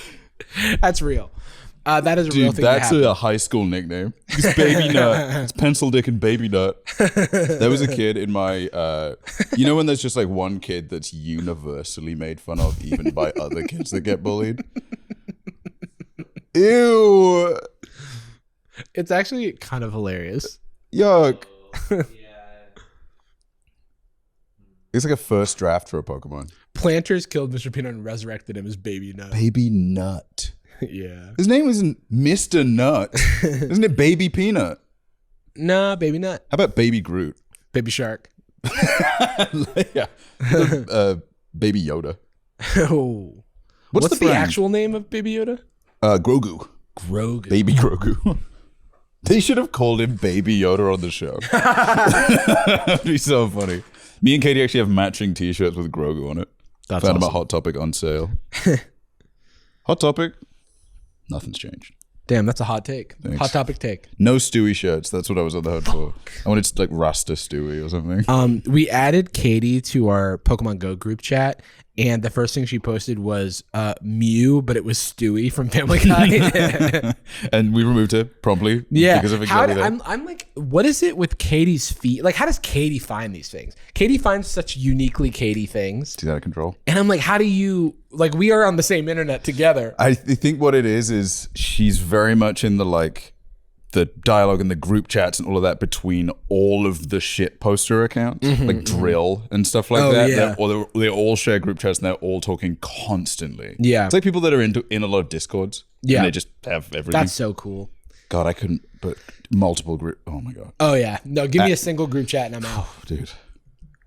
That's real. That is a real thing. That's a high school nickname. It's Baby Nut. It's Pencil Dick and Baby Nut. There was a kid in my, you know when there's just like one kid that's universally made fun of even by other kids that get bullied? Ew. It's actually kind of hilarious. Yuck. It's like a first draft for a Pokemon. Planters killed Mr. Peanut and resurrected him as Baby Nut. Baby Nut. Yeah. His name isn't Mr. Nut. Isn't it Baby Peanut? Nah, Baby Nut. How about Baby Groot? Baby Shark. Yeah. Baby Yoda. Oh. What's the actual name of Baby Yoda? Grogu. Grogu. Baby Grogu. They should have called him Baby Yoda on the show. That'd be so funny. Me and Katie actually have matching t-shirts with Grogu on it. That's Found awesome. them at Hot Topic on sale. Hot Topic. Nothing's changed. Damn, that's a hot take. Thanks. Hot topic take. No Stewie shirts. That's what I was on the hunt for. I wanted to like Rasta Stewie or something. We added Katie to our Pokemon Go group chat, and the first thing she posted was Mew, but it was Stewie from Family Guy. And we removed her promptly. Yeah. Because of exactly that. I'm like, what is it with Katie's feet? Like, how does Katie find these things? Katie finds such uniquely Katie things. She's out of control. And I'm like, how do you, like, we are on the same internet together. I think what it is she's very much in the like the dialogue and the group chats and all of that between all of the shit poster accounts, like Drill and stuff like that. Yeah. They all share group chats and they're all talking constantly. Yeah. It's like people that are in a lot of Discords. Yeah. And they just have everything. That's so cool. God, I couldn't, but multiple group. Oh my God. Oh yeah. No, give me a single group chat and I'm out. Dude.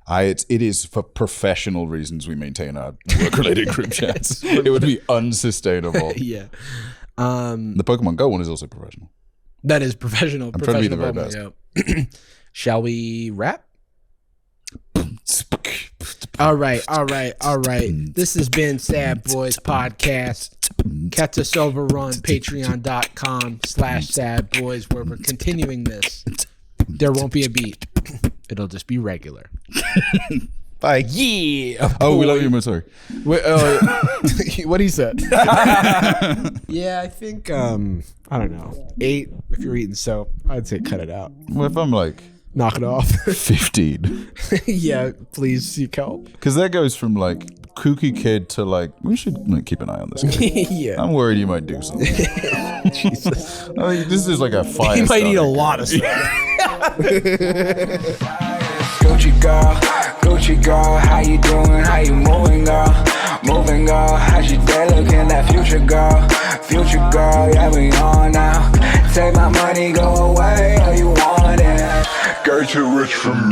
It is for professional reasons we maintain our work-related group chats. It would be unsustainable. Yeah. The Pokemon Go one is also professional. That is professional. I'm trying to be the very Pokemon Go. Shall we wrap? All right. This has been Sad Boys Podcast. Catch us over on patreon.com/sadboys where we're continuing this. There won't be a beat. It'll just be regular. Like, yeah. Oh, we love you, sorry. What he said. Yeah, I think, I don't know, 8 if you're eating soap. I'd say cut it out. Well, if I'm like Knock it off. 15. Yeah, please seek help. Because that goes from like kooky kid to like, we should like, keep an eye on this guy. Yeah. I'm worried he might do something. Jesus. I mean, this is like a fire. He might eat a starter. lot of stuff. Gucci girl, how you doing? How you moving, girl? Moving, girl. How's your day looking? That future girl, yeah, we on now. Take my money, go away, or you want it? Girl, too rich for me.